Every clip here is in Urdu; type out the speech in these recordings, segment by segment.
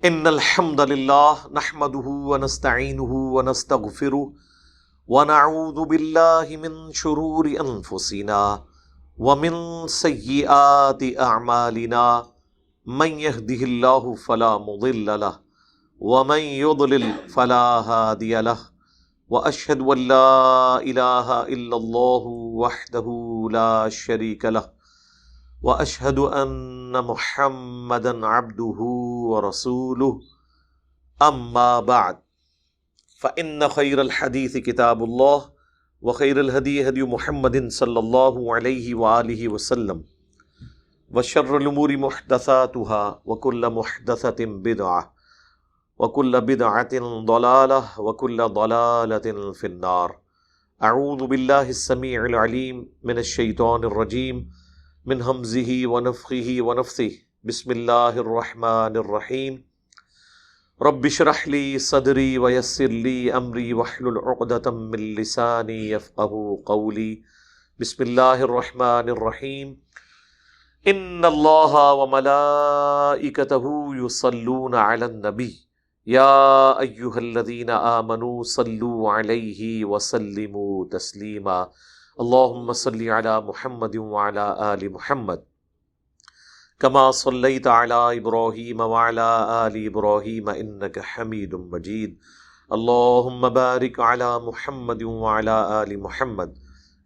ان الحمد للہ نحمده ونستعینه ونستغفره ونعوذ باللہ من شرور انفسنا ومن سیئات اعمالنا من يهده الله فلا مضل له ومن يضلل فلا هادي له واشهد ان لا اله الا الله وحده لا شريك له واشهد ان محمدا عبده ورسوله اما بعد فان خير الحديث كتاب الله وخير الهدي هدي محمد صلى الله عليه واله وسلم وشر الامور محدثاتها وكل محدثة بدعة وكل بدعة ضلالة وكل ضلالة في النار. اعوذ بالله السميع العليم من الشيطان الرجيم من همزه ونفخه ونفثه. بسم اللہ الرحمن الرحیم. رب اشرح لی صدری ویسر لی امری واحلل عقدۃ من لسانی یفقہوا قولی. بسم اللہ الرحمن الرحیم. ان اللہ وملائکتہ یصلون علی النبی یا ایہا الذین آمنوا صلوا علیہ وسلموا تسلیما. اللہم صل علی محمد وعلی آل محمد کما صلیت علی ابراہیم وعلی آل ابراہیم انک حمید مجید. اللہم بارک علی محمد وعلی آل محمد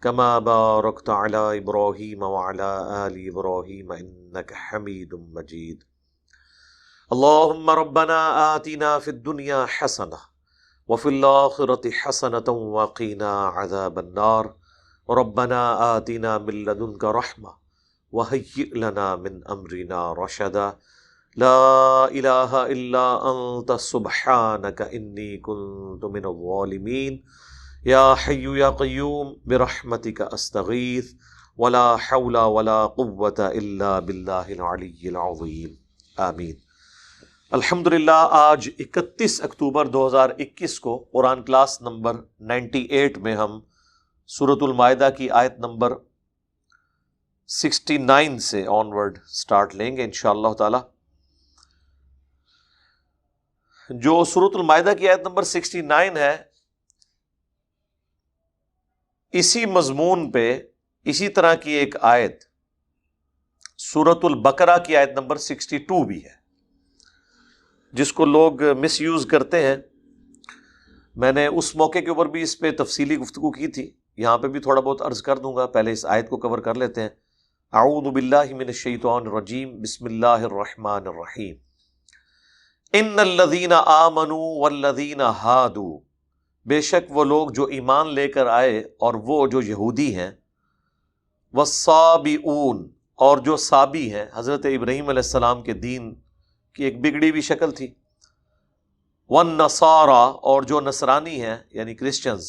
کما بارکت علی ابراہیم وعلی آل ابراہیم انک حمید مجید. اللہم ربنا آتنا فی الدنیا حسنہ وفی الآخرۃ حسنۃ وقنا عذاب النار. ربنا آتنا من لدنک رحمہ وہیئ لنا من امرنا رشدا. لا الہ الا انت سبحانک انی کنت من الظالمین. یا حی یا قیوم برحمتک استغیث ولا حول ولا قوة الا باللہ العلی العظیم. آمین. الحمدللہ آج 31 اکتوبر 2021 کو قرآن کلاس نمبر 98 میں ہم سورۃ المائدہ کی آیت نمبر 69 سے آنورڈ سٹارٹ لیں گے انشاءاللہ تعالی. جو سورۃ المائدہ کی آیت نمبر 69 ہے، اسی مضمون پہ اسی طرح کی ایک آیت سورۃ البقرہ کی آیت نمبر 62 بھی ہے، جس کو لوگ مس یوز کرتے ہیں. میں نے اس موقع کے اوپر بھی اس پہ تفصیلی گفتگو کی تھی، یہاں پہ بھی تھوڑا بہت عرض کر دوں گا. پہلے اس آیت کو کور کر لیتے ہیں. اعوذ باللہ من الشیطان الرجیم. بسم اللہ الرحمن الرحیم. ان الذین آمنوا والذین ہادوا، بے شک وہ لوگ جو ایمان لے کر آئے اور وہ جو یہودی ہیں، والصابئون، اور جو صابی ہیں، حضرت ابراہیم علیہ السلام کے دین کی ایک بگڑی ہوئی شکل تھی، والنصارى، اور جو نصرانی ہیں یعنی کرسچنز،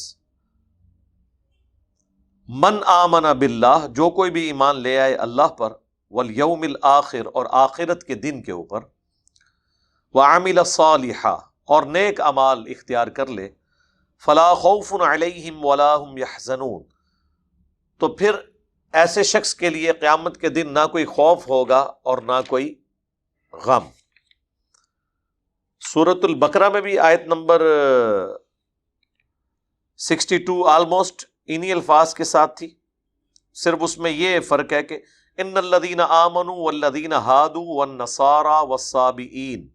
من آمن باللہ، جو کوئی بھی ایمان لے آئے اللہ پر، والیوم الآخر، اور آخرت کے دن کے اوپر، وعمل صالحا، اور نیک اعمال اختیار کر لے، فلا خوف علیہم ولا هم یحزنون، تو پھر ایسے شخص کے لیے قیامت کے دن نہ کوئی خوف ہوگا اور نہ کوئی غم. سورۃ البقرہ میں بھی آیت نمبر 62 آلموسٹ انہی الفاظ کے ساتھ تھی، صرف اس میں یہ فرق ہے کہ ان الذین آمنوا والذین ہادوا والنصارى والصابئین،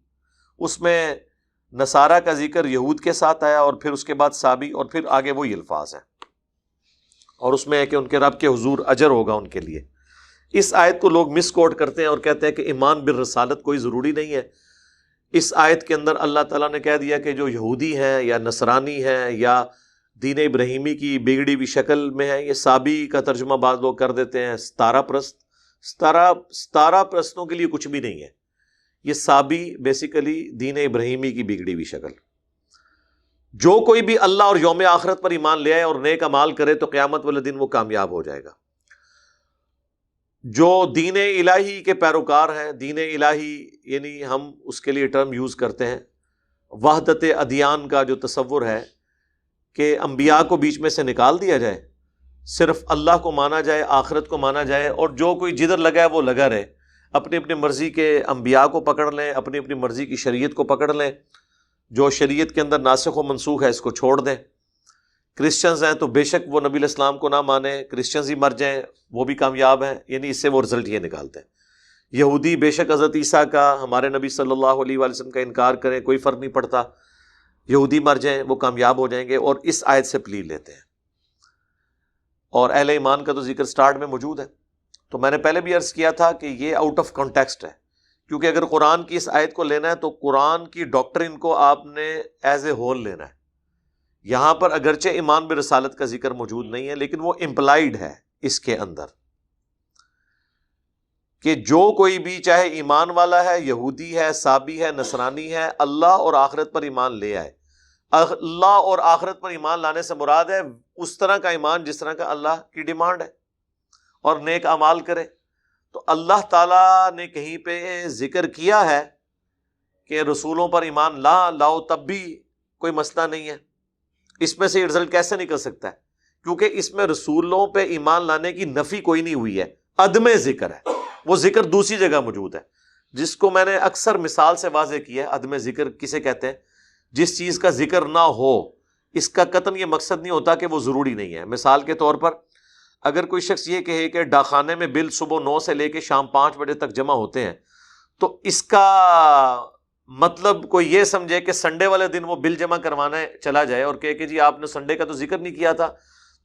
اس میں نصارہ کا ذکر یہود کے ساتھ آیا اور پھر اس کے بعد صابی، اور پھر آگے وہی الفاظ ہیں، اور اس میں ہے کہ ان کے رب کے حضور اجر ہوگا ان کے لیے. اس آیت کو لوگ مس کوٹ کرتے ہیں اور کہتے ہیں کہ ایمان بالرسالت کوئی ضروری نہیں ہے. اس آیت کے اندر اللہ تعالیٰ نے کہہ دیا کہ جو یہودی ہیں یا نصرانی ہیں یا دین ابراہیمی کی بگڑی ہوئی شکل میں ہے، یہ صابی کا ترجمہ بعض لوگ کر دیتے ہیں ستارہ پرست. ستارہ پرستوں کے لیے کچھ بھی نہیں ہے، یہ صابی بیسیکلی دین ابراہیمی کی بگڑی ہوئی شکل. جو کوئی بھی اللہ اور یوم آخرت پر ایمان لے آئے اور نیک اعمال کرے تو قیامت والے دن وہ کامیاب ہو جائے گا. جو دین الہی کے پیروکار ہیں، دین الہی یعنی ہم اس کے لیے ٹرم یوز کرتے ہیں وحدت ادیان کا جو تصور ہے کہ انبیاء کو بیچ میں سے نکال دیا جائے، صرف اللہ کو مانا جائے، آخرت کو مانا جائے، اور جو کوئی جدھر لگا ہے وہ لگا رہے. اپنی اپنی مرضی کے انبیاء کو پکڑ لیں، اپنی اپنی مرضی کی شریعت کو پکڑ لیں، جو شریعت کے اندر ناسخ و منسوخ ہے اس کو چھوڑ دیں۔ کرسچنز ہیں تو بے شک وہ نبی الاسلام کو نہ مانیں، کرسچنز ہی مر جائیں وہ بھی کامیاب ہیں، یعنی اس سے وہ رزلٹ یہ نکالتے ہیں۔ یہودی بے شک حضرت عیسیٰ کا، ہمارے نبی صلی اللہ علیہ وآلہ وسلم کا انکار کریں، کوئی فرق نہیں پڑتا، یہودی مر جائیں وہ کامیاب ہو جائیں گے، اور اس آیت سے پلیل لیتے ہیں۔ اور اہل ایمان کا تو ذکر سٹارٹ میں موجود ہے، تو میں نے پہلے بھی عرض کیا تھا کہ یہ آؤٹ آف کانٹیکسٹ ہے، کیونکہ اگر قرآن کی اس آیت کو لینا ہے تو قرآن کی ڈاکٹرن کو آپ نے ایز اے ہول لینا ہے۔ یہاں پر اگرچہ ایمان برسالت کا ذکر موجود نہیں ہے، لیکن وہ امپلائیڈ ہے اس کے اندر، کہ جو کوئی بھی چاہے ایمان والا ہے، یہودی ہے، صابی ہے، نصرانی ہے، اللہ اور آخرت پر ایمان لے آئے۔ اللہ اور آخرت پر ایمان لانے سے مراد ہے اس طرح کا ایمان جس طرح کا اللہ کی ڈیمانڈ ہے، اور نیک اعمال کرے۔ تو اللہ تعالیٰ نے کہیں پہ ذکر کیا ہے کہ رسولوں پر ایمان لاؤ، تب بھی کوئی مسئلہ نہیں ہے۔ اس میں سے یہ رزلٹ کیسے نکل سکتا ہے؟ کیونکہ اس میں رسولوں پہ ایمان لانے کی نفی کوئی نہیں ہوئی ہے، عدم ذکر ہے، وہ ذکر دوسری جگہ موجود ہے، جس کو میں نے اکثر مثال سے واضح کیا ہے۔ عدم ذکر کسے کہتے ہیں؟ جس چیز کا ذکر نہ ہو، اس کا قطعاً یہ مقصد نہیں ہوتا کہ وہ ضروری نہیں ہے۔ مثال کے طور پر اگر کوئی شخص یہ کہے کہ ڈاکخانے میں بل صبح 9 سے لے کے شام 5 بجے تک جمع ہوتے ہیں، تو اس کا مطلب کوئی یہ سمجھے کہ سنڈے والے دن وہ بل جمع کروانے چلا جائے اور کہے کہ جی آپ نے سنڈے کا تو ذکر نہیں کیا تھا،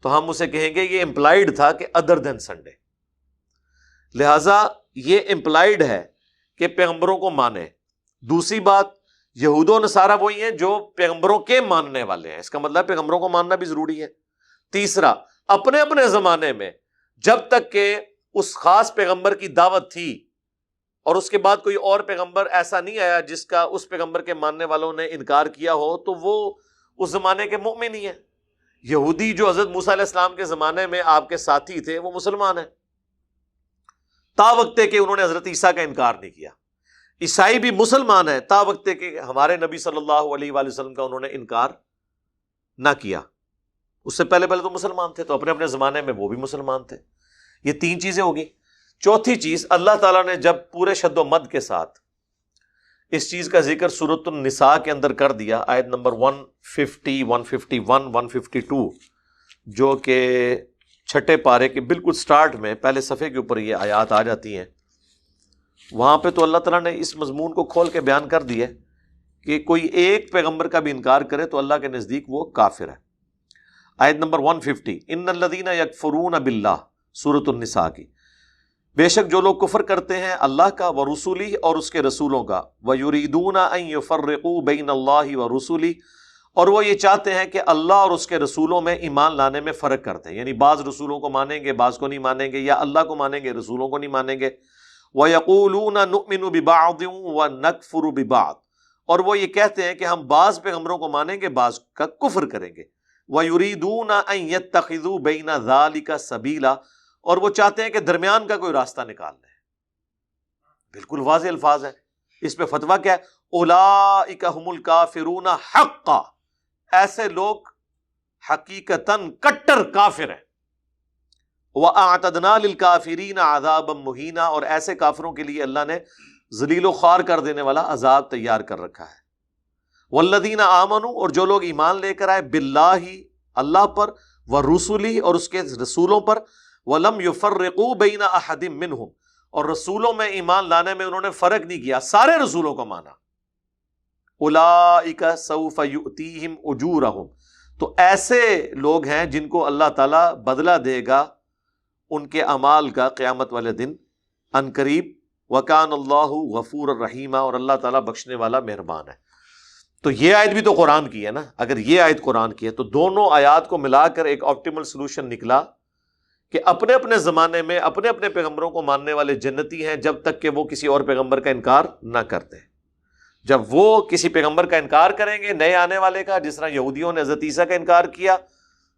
تو ہم اسے کہیں گے یہ امپلائیڈ تھا کہ ادر دین سنڈے۔ لہٰذا یہ امپلائیڈ ہے کہ پیغمبروں کو مانے۔ دوسری بات، یہود و نصارہ وہی ہیں جو پیغمبروں کے ماننے والے ہیں، اس کا مطلب پیغمبروں کو ماننا بھی ضروری ہے۔ تیسرا، اپنے اپنے زمانے میں جب تک کہ اس خاص پیغمبر کی دعوت تھی اور اس کے بعد کوئی اور پیغمبر ایسا نہیں آیا جس کا اس پیغمبر کے ماننے والوں نے انکار کیا ہو، تو وہ اس زمانے کے مومن ہی ہیں۔ یہودی جو حضرت موسیٰ علیہ السلام کے زمانے میں آپ کے ساتھی تھے، وہ مسلمان ہیں تا وقت کہ انہوں نے حضرت عیسیٰ کا انکار نہیں کیا۔ عیسائی بھی مسلمان ہیں تا وقت کہ ہمارے نبی صلی اللہ علیہ وآلہ وسلم کا انہوں نے انکار نہ کیا۔ اس سے پہلے تو مسلمان تھے، تو اپنے اپنے زمانے میں وہ بھی مسلمان تھے۔ یہ 3 چیزیں ہوگی۔ چوتھی چیز، اللہ تعالیٰ نے جب پورے شد و مد کے ساتھ اس چیز کا ذکر سورۃ النساء کے اندر کر دیا، آیت نمبر 150، 151، 152، جو کہ چھٹے پارے کے بالکل سٹارٹ میں پہلے صفحے کے اوپر یہ آیات آ جاتی ہیں، وہاں پہ تو اللہ تعالیٰ نے اس مضمون کو کھول کے بیان کر دیا کہ کوئی ایک پیغمبر کا بھی انکار کرے تو اللہ کے نزدیک وہ کافر ہے۔ آیت نمبر 150، ان الذین یکفرون باللہ، سورۃ النساء کی، بے شک جو لوگ کفر کرتے ہیں اللہ کا، ورسولہ، اور اس کے رسولوں کا، ویریدون ان یفرقوا بین اللہ ورسولہ، اور وہ یہ چاہتے ہیں کہ اللہ اور اس کے رسولوں میں ایمان لانے میں فرق کرتے ہیں، یعنی بعض رسولوں کو مانیں گے بعض کو نہیں مانیں گے، یا اللہ کو مانیں گے رسولوں کو نہیں مانیں گے۔ وَيَقُولُونَ نُؤْمِنُ بِبَعْضٍ وَنَكْفُرُ بِبَعْضٍ، اور وہ یہ کہتے ہیں کہ ہم بعض پیغمبروں کو مانیں گے بعض کا کفر کریں گے۔ وَيُرِيدُونَ أَن يَتَّخِذُوا بَيْنَ ذَلِكَ سَبِيلًا، اور وہ چاہتے ہیں کہ درمیان کا کوئی راستہ نکال لیں۔ بالکل واضح الفاظ ہیں۔ اس پہ فتویٰ کیا ہے؟ أُولَئِكَ هُمُ الْكَافِرُونَ حَقًّا، ایسے لوگ حقیقتاً کٹر کافر ہیں۔ وَأَعْتَدْنَا لِلْكَافِرِينَ عَذَابًا مُهِينًا، اور ایسے کافروں کے لیے اللہ نے ذلیل و خوار کر دینے والا عذاب تیار کر رکھا ہے۔ وَالَّذِينَ آمَنُوا، اور جو لوگ ایمان لے کر آئے، بِاللَّهِ، اللہ پر، وَرُسُلِهِ، اور اس کے رسولوں پر، وَلَمْ يُفَرِّقُوا بَيْنَ أَحَدٍ مِّنْهُمْ، اور رسولوں میں ایمان لانے میں انہوں نے فرق نہیں کیا، سارے رسولوں کو مانا۔ أُولَئِكَ سَوْفَ يُؤْتِيهِمْ أُجُورَهُمْ، تو ایسے لوگ ہیں جن کو اللہ تعالیٰ بدلہ دے گا ان کے اعمال کا قیامت والے دن ان قریب۔ وَكَانَ اللَّهُ غَفُورًا رَحِيمًا، اور اللہ تعالیٰ بخشنے والا مہربان ہے۔ تو یہ آیت بھی تو قرآن کی ہے نا، اگر یہ آیت قرآن کی ہے تو دونوں آیات کو ملا کر ایک آپٹیمل سلوشن نکلا کہ اپنے اپنے زمانے میں اپنے اپنے پیغمبروں کو ماننے والے جنتی ہیں جب تک کہ وہ کسی اور پیغمبر کا انکار نہ کرتے۔ جب وہ کسی پیغمبر کا انکار کریں گے نئے آنے والے کا، جس طرح یہودیوں نے حضرت عیسیٰ کا انکار کیا،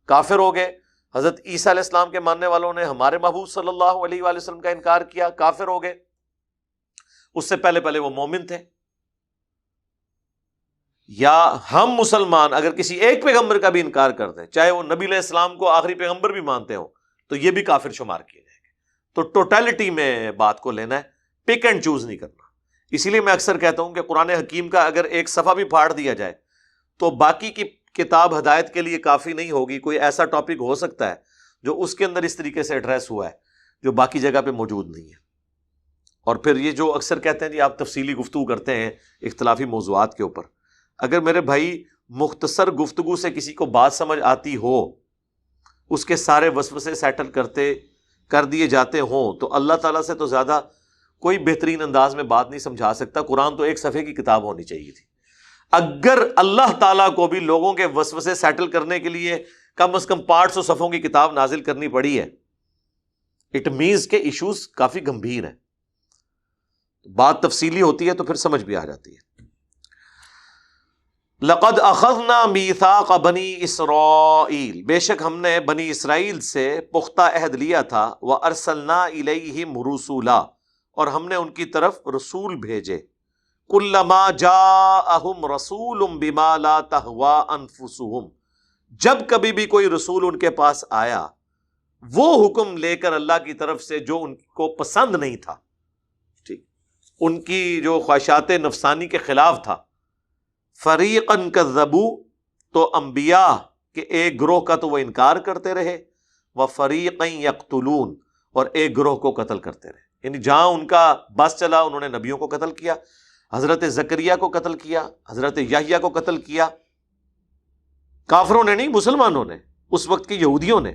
کافر ہو گئے، حضرت عیسیٰ علیہ السلام کے ماننے والوں نے ہمارے محبوب صلی اللہ علیہ وآلہ وسلم کا انکار کیا، کافر ہو گئے۔ اس سے پہلے وہ مومن تھے۔ یا ہم مسلمان اگر کسی ایک پیغمبر کا بھی انکار کرتے ہیں، چاہے وہ نبی علیہ السلام کو آخری پیغمبر بھی مانتے ہوں، تو یہ بھی کافر شمار کیے جائیں گے۔ تو ٹوٹیلٹی میں بات کو لینا ہے، پک اینڈ چوز نہیں کرنا. اسی لیے میں اکثر کہتا ہوں کہ قرآن حکیم کا اگر ایک صفحہ بھی پھاڑ دیا جائے تو باقی کی کتاب ہدایت کے لیے کافی نہیں ہوگی. کوئی ایسا ٹاپک ہو سکتا ہے جو اس کے اندر اس طریقے سے ایڈریس ہوا ہے جو باقی جگہ پہ موجود نہیں ہے. اور پھر یہ جو اکثر کہتے ہیں جی آپ تفصیلی گفتگو کرتے ہیں اختلافی موضوعات کے اوپر، اگر میرے بھائی مختصر گفتگو سے کسی کو بات سمجھ آتی ہو، اس کے سارے وسوسے سیٹل کر دیے جاتے ہوں، تو اللہ تعالیٰ سے تو زیادہ کوئی بہترین انداز میں بات نہیں سمجھا سکتا. قرآن تو ایک صفحے کی کتاب ہونی چاہیے تھی. اگر اللہ تعالیٰ کو بھی لوگوں کے وسوسے سیٹل کرنے کے لیے کم از کم 500 صفحوں کی کتاب نازل کرنی پڑی ہے، اٹ مینز کہ ایشوز کافی گمبھیر ہیں. بات تفصیلی ہوتی ہے تو پھر سمجھ بھی آ جاتی ہے. لقد اخذنا میثاق بنی اسرائیل، بے شک ہم نے بنی اسرائیل سے پختہ عہد لیا تھا. وارسلنا الیہم رسولا، اور ہم نے ان کی طرف رسول بھیجے. کلما جاءہم رسول بما لا تہوی انفسہم، جب کبھی بھی کوئی رسول ان کے پاس آیا وہ حکم لے کر اللہ کی طرف سے جو ان کو پسند نہیں تھا، ٹھیک، ان کی جو خواہشات نفسانی کے خلاف تھا. فریقاً کذبوا، تو انبیاء کے ایک گروہ کا تو وہ انکار کرتے رہے. وفریقاً یقتلون، اور ایک گروہ کو قتل کرتے رہے. یعنی جہاں ان کا بس چلا انہوں نے نبیوں کو قتل کیا. حضرت زکریا کو قتل کیا، حضرت یحییٰ کو قتل کیا. کافروں نے نہیں، مسلمانوں نے، اس وقت کے یہودیوں نے.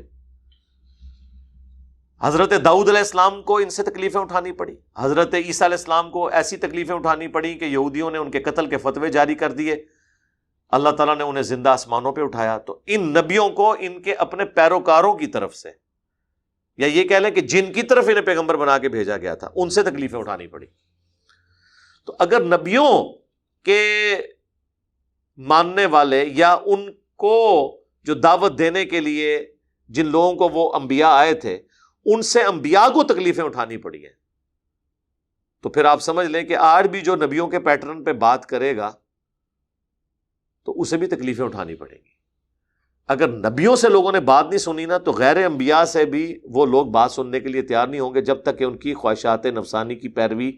حضرت داؤد علیہ السلام کو ان سے تکلیفیں اٹھانی پڑی. حضرت عیسیٰ علیہ السلام کو ایسی تکلیفیں اٹھانی پڑی کہ یہودیوں نے ان کے قتل کے فتوے جاری کر دیے. اللہ تعالیٰ نے انہیں زندہ آسمانوں پہ اٹھایا. تو ان نبیوں کو ان کے اپنے پیروکاروں کی طرف سے، یا یہ کہہ لیں کہ جن کی طرف انہیں پیغمبر بنا کے بھیجا گیا تھا، ان سے تکلیفیں اٹھانی پڑی. تو اگر نبیوں کے ماننے والے یا ان کو جو دعوت دینے کے لیے جن لوگوں کو وہ انبیاء آئے تھے ان سے انبیاء کو تکلیفیں اٹھانی پڑی ہیں، تو پھر آپ سمجھ لیں کہ آج بھی جو نبیوں کے پیٹرن پہ بات کرے گا تو اسے بھی تکلیفیں اٹھانی پڑیں گی. اگر نبیوں سے لوگوں نے بات نہیں سنی نا، تو غیر انبیاء سے بھی وہ لوگ بات سننے کے لیے تیار نہیں ہوں گے جب تک کہ ان کی خواہشات نفسانی کی پیروی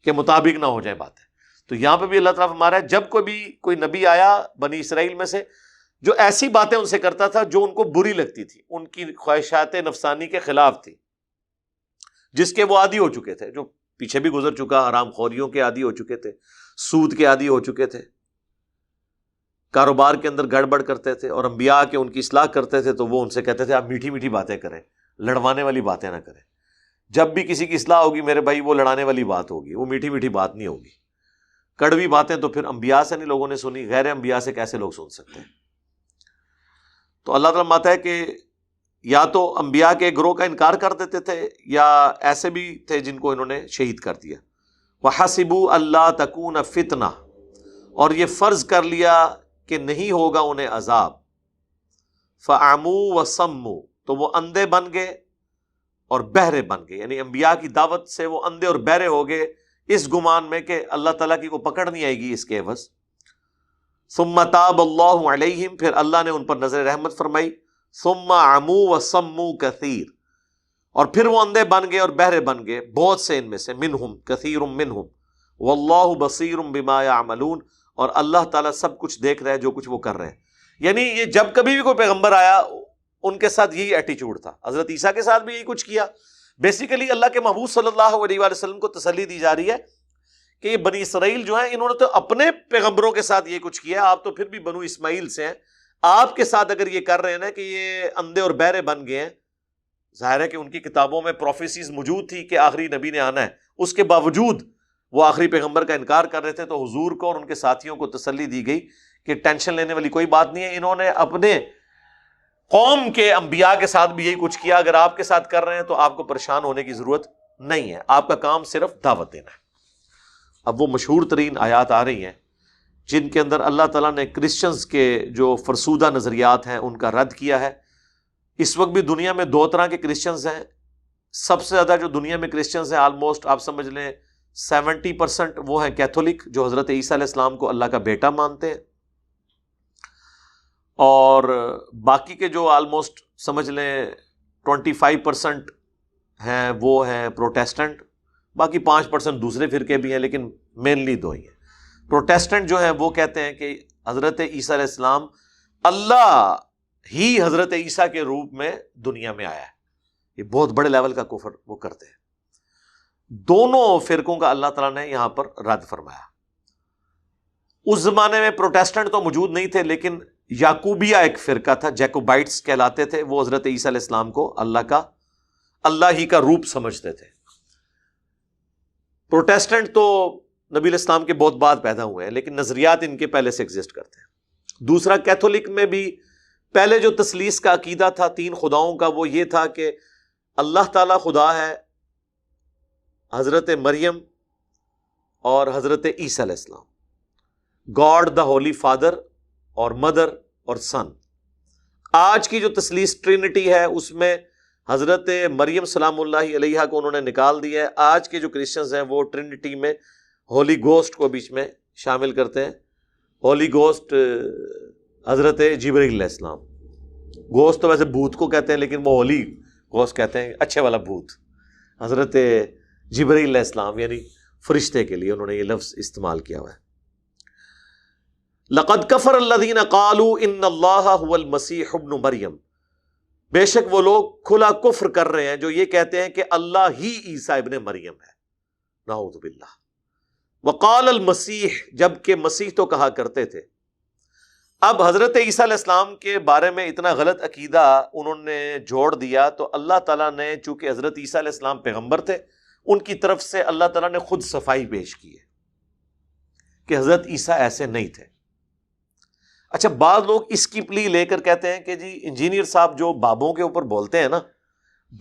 کے مطابق نہ ہو جائیں باتیں. تو یہاں پہ بھی اللہ تعالیٰ فرما رہا ہے جب کوئی نبی آیا بنی اسرائیل میں سے جو ایسی باتیں ان سے کرتا تھا جو ان کو بری لگتی تھی، ان کی خواہشات نفسانی کے خلاف تھی، جس کے وہ عادی ہو چکے تھے، جو پیچھے بھی گزر چکا، حرام خوریوں کے عادی ہو چکے تھے، سود کے عادی ہو چکے تھے، کاروبار کے اندر گڑبڑ کرتے تھے، اور انبیاء کے ان کی اصلاح کرتے تھے تو وہ ان سے کہتے تھے آپ میٹھی میٹھی باتیں کریں، لڑوانے والی باتیں نہ کریں. جب بھی کسی کی اصلاح ہوگی میرے بھائی وہ لڑانے والی بات ہوگی، وہ میٹھی میٹھی بات نہیں ہوگی. کڑوی باتیں تو پھر انبیاء سے نہیں لوگوں نے سنی، غیر انبیاء سے کیسے لوگ سن سکتے ہیں؟ تو اللہ تعالیٰ ماتا ہے کہ یا تو انبیاء کے گروہ کا انکار کر دیتے تھے یا ایسے بھی تھے جن کو انہوں نے شہید کر دیا. وَحَسِبُوا أَلَّا تَكُونَ فِتْنَةٌ، اور یہ فرض کر لیا کہ نہیں ہوگا انہیں عذاب. فَعَمُوا وَصَمُّوا، تو وہ اندھے بن گئے اور بہرے بن گئے. یعنی انبیاء کی دعوت سے وہ اندھے اور بہرے ہو گئے اس گمان میں کہ اللہ تعالیٰ کی کو پکڑ نہیں آئے گی اس کے عوض. ثم تاب اللہ علیہم، پھر اللہ نے ان پر نظر رحمت فرمائی. ثم عموا وصموا کثیر، اور پھر وہ اندھے بن گئے اور بہرے بن گئے بہت سے ان میں سے. منہم کثیر منہم واللہ بصیر بما یعملون، اور اللہ تعالیٰ سب کچھ دیکھ رہا ہے جو کچھ وہ کر رہے ہیں. یعنی یہ جب کبھی بھی کوئی پیغمبر آیا ان کے ساتھ یہی ایٹیچیوڈ تھا. حضرت عیسیٰ کے ساتھ بھی یہی کچھ کیا. بیسیکلی اللہ کے محبوب صلی اللہ علیہ وآلہ وسلم کو تسلی دی جا رہی ہے کہ یہ بنی اسرائیل جو ہیں انہوں نے تو اپنے پیغمبروں کے ساتھ یہ کچھ کیا، آپ تو پھر بھی بنو اسماعیل سے ہیں، آپ کے ساتھ اگر یہ کر رہے ہیں نا کہ یہ اندھے اور بہرے بن گئے ہیں، ظاہر ہے کہ ان کی کتابوں میں پروفیسیز موجود تھی کہ آخری نبی نے آنا ہے، اس کے باوجود وہ آخری پیغمبر کا انکار کر رہے تھے. تو حضور کو اور ان کے ساتھیوں کو تسلی دی گئی کہ ٹینشن لینے والی کوئی بات نہیں ہے، انہوں نے اپنے قوم کے انبیاء کے ساتھ بھی یہی کچھ کیا، اگر آپ کے ساتھ کر رہے ہیں تو آپ کو پریشان ہونے کی ضرورت نہیں ہے، آپ کا کام صرف دعوت دینا ہے. اب وہ مشہور ترین آیات آ رہی ہیں جن کے اندر اللہ تعالیٰ نے کرسچنز کے جو فرسودہ نظریات ہیں ان کا رد کیا ہے. اس وقت بھی دنیا میں دو طرح کے کرسچنز ہیں. سب سے زیادہ جو دنیا میں کرسچنز ہیں آلموسٹ آپ سمجھ لیں 70% وہ ہیں کیتھولک، جو حضرت عیسیٰ علیہ السلام کو اللہ کا بیٹا مانتے ہیں، اور باقی کے جو آلموسٹ سمجھ لیں 25% ہیں وہ ہیں پروٹیسٹنٹ، باقی 5% دوسرے فرقے بھی ہیں، لیکن مینلی 2 ہی ہیں۔ پروٹیسٹنٹ جو ہیں وہ کہتے ہیں کہ حضرت عیسیٰ علیہ السلام اللہ ہی حضرت عیسیٰ کے روپ میں دنیا میں آیا ہے۔ یہ بہت بڑے لیول کا کفر وہ کرتے ہیں۔ دونوں فرقوں کا اللہ تعالیٰ نے یہاں پر رد فرمایا۔ اس زمانے میں پروٹیسٹنٹ تو موجود نہیں تھے، لیکن یعقوبیہ ایک فرقہ تھا، جیکوبائٹس کہلاتے تھے، وہ حضرت عیسیٰ علیہ السلام کو اللہ ہی کا روپ سمجھتے تھے۔ پروٹیسٹنٹ تو نبی علیہ السلام کے بہت بعد پیدا ہوئے ہیں، لیکن نظریات ان کے پہلے سے ایگزسٹ کرتے ہیں۔ دوسرا، کیتھولک میں بھی پہلے جو تثلیث کا عقیدہ تھا 3 خداؤں کا، وہ یہ تھا کہ اللہ تعالیٰ خدا ہے، حضرت مریم اور حضرت عیسیٰ علیہ السلام، گاڈ دا ہولی فادر اور مدر اور سن۔ آج کی جو تثلیث ٹرینٹی ہے اس میں حضرت مریم سلام اللہ علیہا کو انہوں نے نکال دیا ہے۔ آج کے جو کرسچنز ہیں وہ ٹرینٹی میں ہولی گوسٹ کو بیچ میں شامل کرتے ہیں۔ ہولی گوسٹ حضرت جبرائیل علیہ السلام، گوسٹ تو ویسے بھوت کو کہتے ہیں، لیکن وہ ہولی گوسٹ کہتے ہیں، اچھے والا بھوت۔ حضرت جبرائیل علیہ السلام یعنی فرشتے کے لیے انہوں نے یہ لفظ استعمال کیا ہوا ہے۔ لقد کفر الذین قالوا ان اللہ هو المسیح ابن مریم، بے شک وہ لوگ کھلا کفر کر رہے ہیں جو یہ کہتے ہیں کہ اللہ ہی عیسیٰ ابن مریم ہے، نعوذ باللہ۔ وقال المسیح، جبکہ مسیح تو کہا کرتے تھے۔ اب حضرت عیسیٰ علیہ السلام کے بارے میں اتنا غلط عقیدہ انہوں نے جوڑ دیا، تو اللہ تعالیٰ نے چونکہ حضرت عیسیٰ علیہ السلام پیغمبر تھے، ان کی طرف سے اللہ تعالیٰ نے خود صفائی پیش کی ہے کہ حضرت عیسیٰ ایسے نہیں تھے۔ اچھا، بعض لوگ اس کی پلی لے کر کہتے ہیں کہ جی انجینئر صاحب جو بابوں کے اوپر بولتے ہیں نا،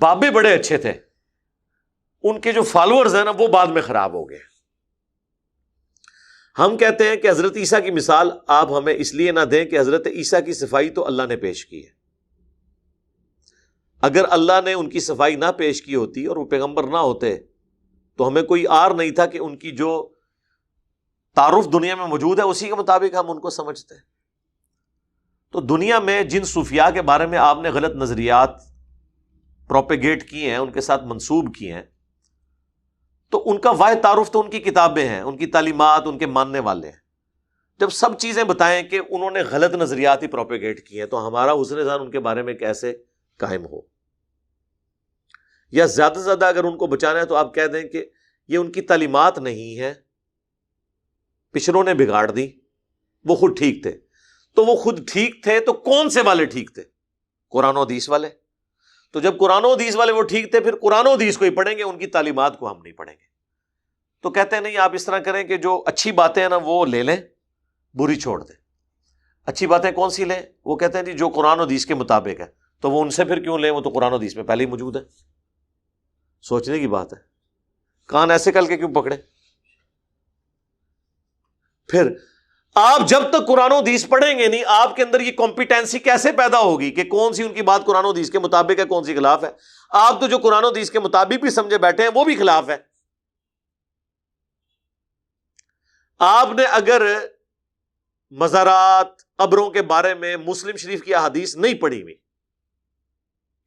بابے بڑے اچھے تھے، ان کے جو فالوورز ہیں نا وہ بعد میں خراب ہو گئے۔ ہم کہتے ہیں کہ حضرت عیسیٰ کی مثال آپ ہمیں اس لیے نہ دیں کہ حضرت عیسیٰ کی صفائی تو اللہ نے پیش کی ہے۔ اگر اللہ نے ان کی صفائی نہ پیش کی ہوتی اور وہ پیغمبر نہ ہوتے تو ہمیں کوئی آر نہیں تھا کہ ان کی جو تعارف دنیا میں موجود ہے اسی کے مطابق ہم ان کو سمجھتے ہیں۔ تو دنیا میں جن صوفیاء کے بارے میں آپ نے غلط نظریات پروپیگیٹ کیے ہیں، ان کے ساتھ منسوب کیے ہیں، تو ان کا واحد تعارف تو ان کی کتابیں ہیں، ان کی تعلیمات، ان کے ماننے والے ہیں۔ جب سب چیزیں بتائیں کہ انہوں نے غلط نظریات ہی پروپیگیٹ کیے ہیں، تو ہمارا حسن ظن ان کے بارے میں کیسے قائم ہو؟ یا زیادہ سے زیادہ اگر ان کو بچانا ہے تو آپ کہہ دیں کہ یہ ان کی تعلیمات نہیں ہے، پچھڑوں نے بگاڑ دی، وہ خود ٹھیک تھے۔ تو وہ خود ٹھیک تھے تو کون سے والے ٹھیک تھے؟ قرآن و حدیث والے۔ تو جب قرآن و حدیث والے وہ ٹھیک تھے، پھر قرآن و حدیث کو ہی پڑھیں گے، ان کی تعلیمات کو ہم نہیں پڑھیں گے۔ تو کہتے ہیں نہیں، آپ اس طرح کریں کہ جو اچھی باتیں ہیں نا وہ لے لیں، بری چھوڑ دیں۔ اچھی باتیں کون سی لیں؟ وہ کہتے ہیں جی جو قرآن و حدیث کے مطابق ہے۔ تو وہ ان سے پھر کیوں لیں؟ وہ تو قرآن و حدیث میں پہلے ہی موجود ہے۔ سوچنے کی بات ہے، کان ایسے کر کے کیوں پکڑے؟ پھر آپ جب تک قرآن و حدیث پڑھیں گے نہیں، آپ کے اندر یہ کمپیٹنسی کیسے پیدا ہوگی کہ کون سی ان کی بات قرآن و حدیث کے مطابق ہے، کون سی خلاف ہے؟ آپ تو جو قرآن و حدیث کے مطابق بھی سمجھے بیٹھے ہیں وہ بھی خلاف ہے۔ آپ نے اگر مزارات، قبروں کے بارے میں مسلم شریف کی احادیث نہیں پڑھی ہوئی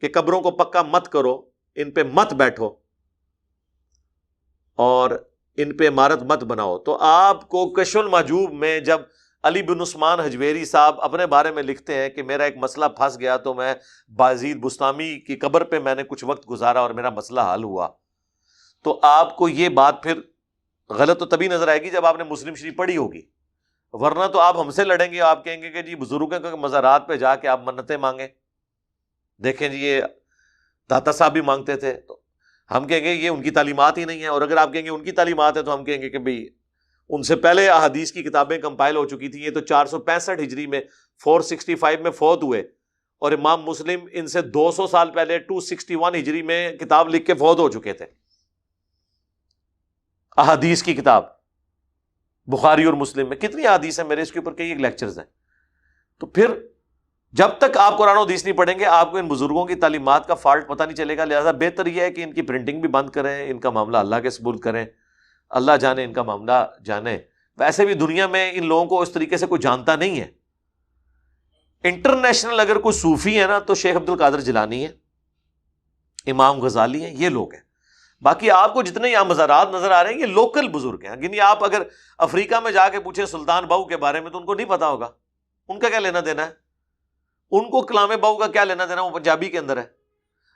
کہ قبروں کو پکا مت کرو، ان پہ مت بیٹھو اور ان پہ عمارت مت بناؤ، تو آپ کو کشف المحجوب میں جب علی بن عثمان حجویری صاحب اپنے بارے میں لکھتے ہیں کہ میرا ایک مسئلہ پھنس گیا تو میں بازید بستامی کی قبر پہ میں نے کچھ وقت گزارا اور میرا مسئلہ حل ہوا، تو آپ کو یہ بات پھر غلط تو تبھی نظر آئے گی جب آپ نے مسلم شریف پڑھی ہوگی، ورنہ تو آپ ہم سے لڑیں گے، آپ کہیں گے کہ جی بزرگوں کے مزارات پہ جا کے آپ منتیں مانگیں، دیکھیں جی یہ داتا صاحب بھی مانگتے تھے، تو ہم کہیں گے یہ ان کی تعلیمات ہی نہیں ہیں۔ اور اگر آپ کہیں گے ان کی تعلیمات ہے تو ہم کہیں گے کہ بھئی ان سے پہلے احادیث کی کتابیں کمپائل ہو چکی تھیں، یہ تو 465 ہجری میں 465 میں فوت ہوئے، اور امام مسلم ان سے 200 سال پہلے 261 ہجری میں کتاب لکھ کے فوت ہو چکے تھے، احادیث کی کتاب بخاری اور مسلم میں کتنی احادیث ہیں، میرے اس کے اوپر کئی لیکچرز ہیں۔ تو پھر جب تک آپ قرآن و حدیث نہیں پڑھیں گے آپ کو ان بزرگوں کی تعلیمات کا فالٹ پتہ نہیں چلے گا۔ لہذا بہتر یہ ہے کہ ان کی پرنٹنگ بھی بند کریں، ان کا معاملہ اللہ کے سپرد کریں، اللہ جانے ان کا معاملہ جانے۔ ویسے بھی دنیا میں ان لوگوں کو اس طریقے سے کوئی جانتا نہیں ہے۔ انٹرنیشنل اگر کوئی صوفی ہے نا تو شیخ عبد القادر جیلانی ہے، امام غزالی ہیں، یہ لوگ ہیں۔ باقی آپ کو جتنے یہاں مزارات نظر آ رہے ہیں یہ لوکل بزرگ ہیں، یعنی آپ اگر افریقہ میں جا کے پوچھیں سلطان باؤ کے بارے میں تو ان کو نہیں پتا ہوگا، ان کا کیا لینا دینا ہے، ان کو کلام باؤ کا کیا لینا دینا، وہ پنجابی کے اندر ہے۔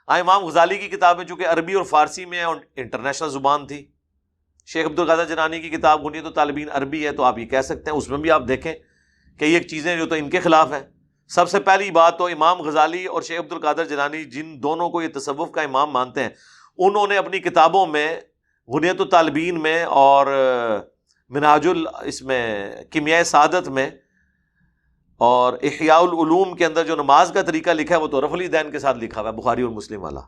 امام غزالی کی کتابیں چونکہ عربی اور فارسی میں ہیں اور انٹرنیشنل زبان تھی، شیخ عبد القادر جیلانی کی کتاب غنیۃ الطالبین عربی ہے، تو آپ یہ کہہ سکتے ہیں، اس میں بھی آپ دیکھیں کہ یہ چیزیں جو تو ان کے خلاف ہیں۔ سب سے پہلی بات تو امام غزالی اور شیخ عبد القادر جیلانی جن دونوں کو یہ تصوف کا امام مانتے ہیں، انہوں نے اپنی کتابوں میں غنیۃ الطالبین میں اور منہاج اس میں کیمیائے سعادت میں اور احیاء العلوم کے اندر جو نماز کا طریقہ لکھا ہے وہ تو رفع الیدین کے ساتھ لکھا ہوا ہے، بخاری اور مسلم والا۔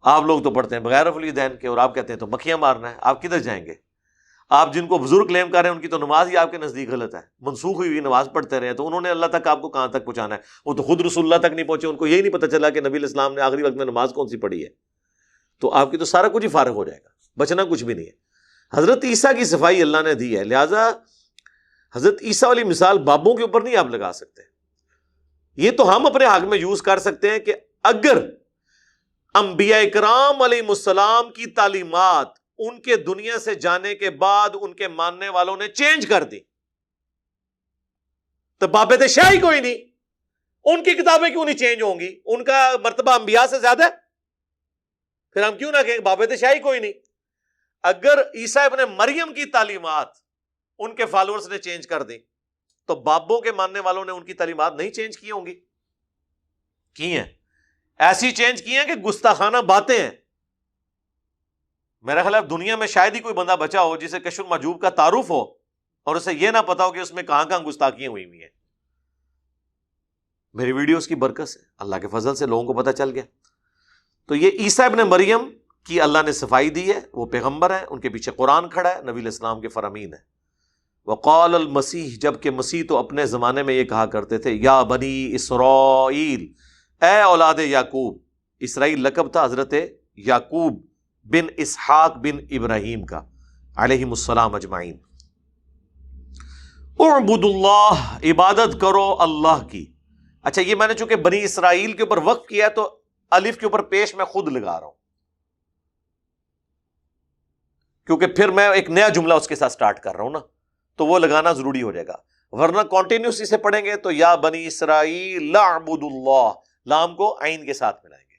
آپ لوگ تو پڑھتے ہیں بغیر رفع الیدین کے، اور آپ کہتے ہیں تو مکھیاں مارنا ہے، آپ کدھر جائیں گے؟ آپ جن کو بزرگ کلیم کر رہے ہیں ان کی تو نماز ہی آپ کے نزدیک غلط ہے، منسوخ ہوئی نماز پڑھتے رہے، تو انہوں نے اللہ تک آپ کو کہاں تک پہنچانا ہے؟ وہ تو خود رسول اللہ تک نہیں پہنچے، ان کو یہی نہیں پتہ چلا کہ نبی علیہ السلام نے آخری وقت میں نماز کون سی پڑھی ہے۔ تو آپ کی تو سارا کچھ ہی فارغ ہو جائے گا، بچنا کچھ بھی نہیں ہے۔ حضرت عیسیٰ کی صفائی اللہ نے دی ہے، لہٰذا حضرت عیسیٰ والی مثال بابوں کے اوپر نہیں آپ لگا سکتے۔ یہ تو ہم اپنے حق میں یوز کر سکتے ہیں کہ اگر انبیاء کرام علیہ السلام کی تعلیمات ان کے دنیا سے جانے کے بعد ان کے ماننے والوں نے چینج کر دی تو بابت شاہی کوئی نہیں، ان کی کتابیں کیوں نہیں چینج ہوں گی؟ ان کا مرتبہ انبیاء سے زیادہ ہے، پھر ہم کیوں نہ کہیں بابت شاہی کوئی نہیں۔ اگر عیسیٰ ابن مریم کی تعلیمات ان کے فالوورز نے چینج کر دی تو بابوں کے ماننے والوں نے ان کی تعلیمات نہیں چینج کی ہوں گی؟ کی ہیں، ایسی چینج کی ہیں کہ گستاخانہ باتیں ہیں۔ میرا خیال ہے دنیا میں شاید ہی کوئی بندہ بچا ہو جسے کشف المحجوب کا تعارف ہو اور اسے یہ نہ پتا ہو کہ اس میں کہاں کہاں گستاخیاں ہوئی ہیں۔ میری ویڈیوز کی برکت سے اللہ کے فضل سے لوگوں کو پتہ چل گیا۔ تو یہ عیسیٰ ابن مریم کی اللہ نے صفائی دی ہے، وہ پیغمبر ہیں، ان کے پیچھے قرآن کھڑا ہے، نبی علیہ السلام کے فرامین ہیں۔ وقال المسیح، جبکہ مسیح تو اپنے زمانے میں یہ کہا کرتے تھے، یا بنی اسرائیل، اے اولاد یعقوب۔ اسرائیل لقب تھا حضرت یعقوب بن اسحاق بن ابراہیم کا علیہم السلام اجمعین۔ اعبدوا اللہ، عبادت کرو اللہ کی۔ اچھا یہ میں نے چونکہ بنی اسرائیل کے اوپر وقف کیا تو الف کے اوپر پیش میں خود لگا رہا ہوں، کیونکہ پھر میں ایک نیا جملہ اس کے ساتھ سٹارٹ کر رہا ہوں نا، تو وہ لگانا ضروری ہو جائے گا، ورنہ کنٹینیوسلی سے پڑھیں گے تو یا بنی اسرائیل اعبدوا اللہ، لام کو عین کے ساتھ ملائیں گے،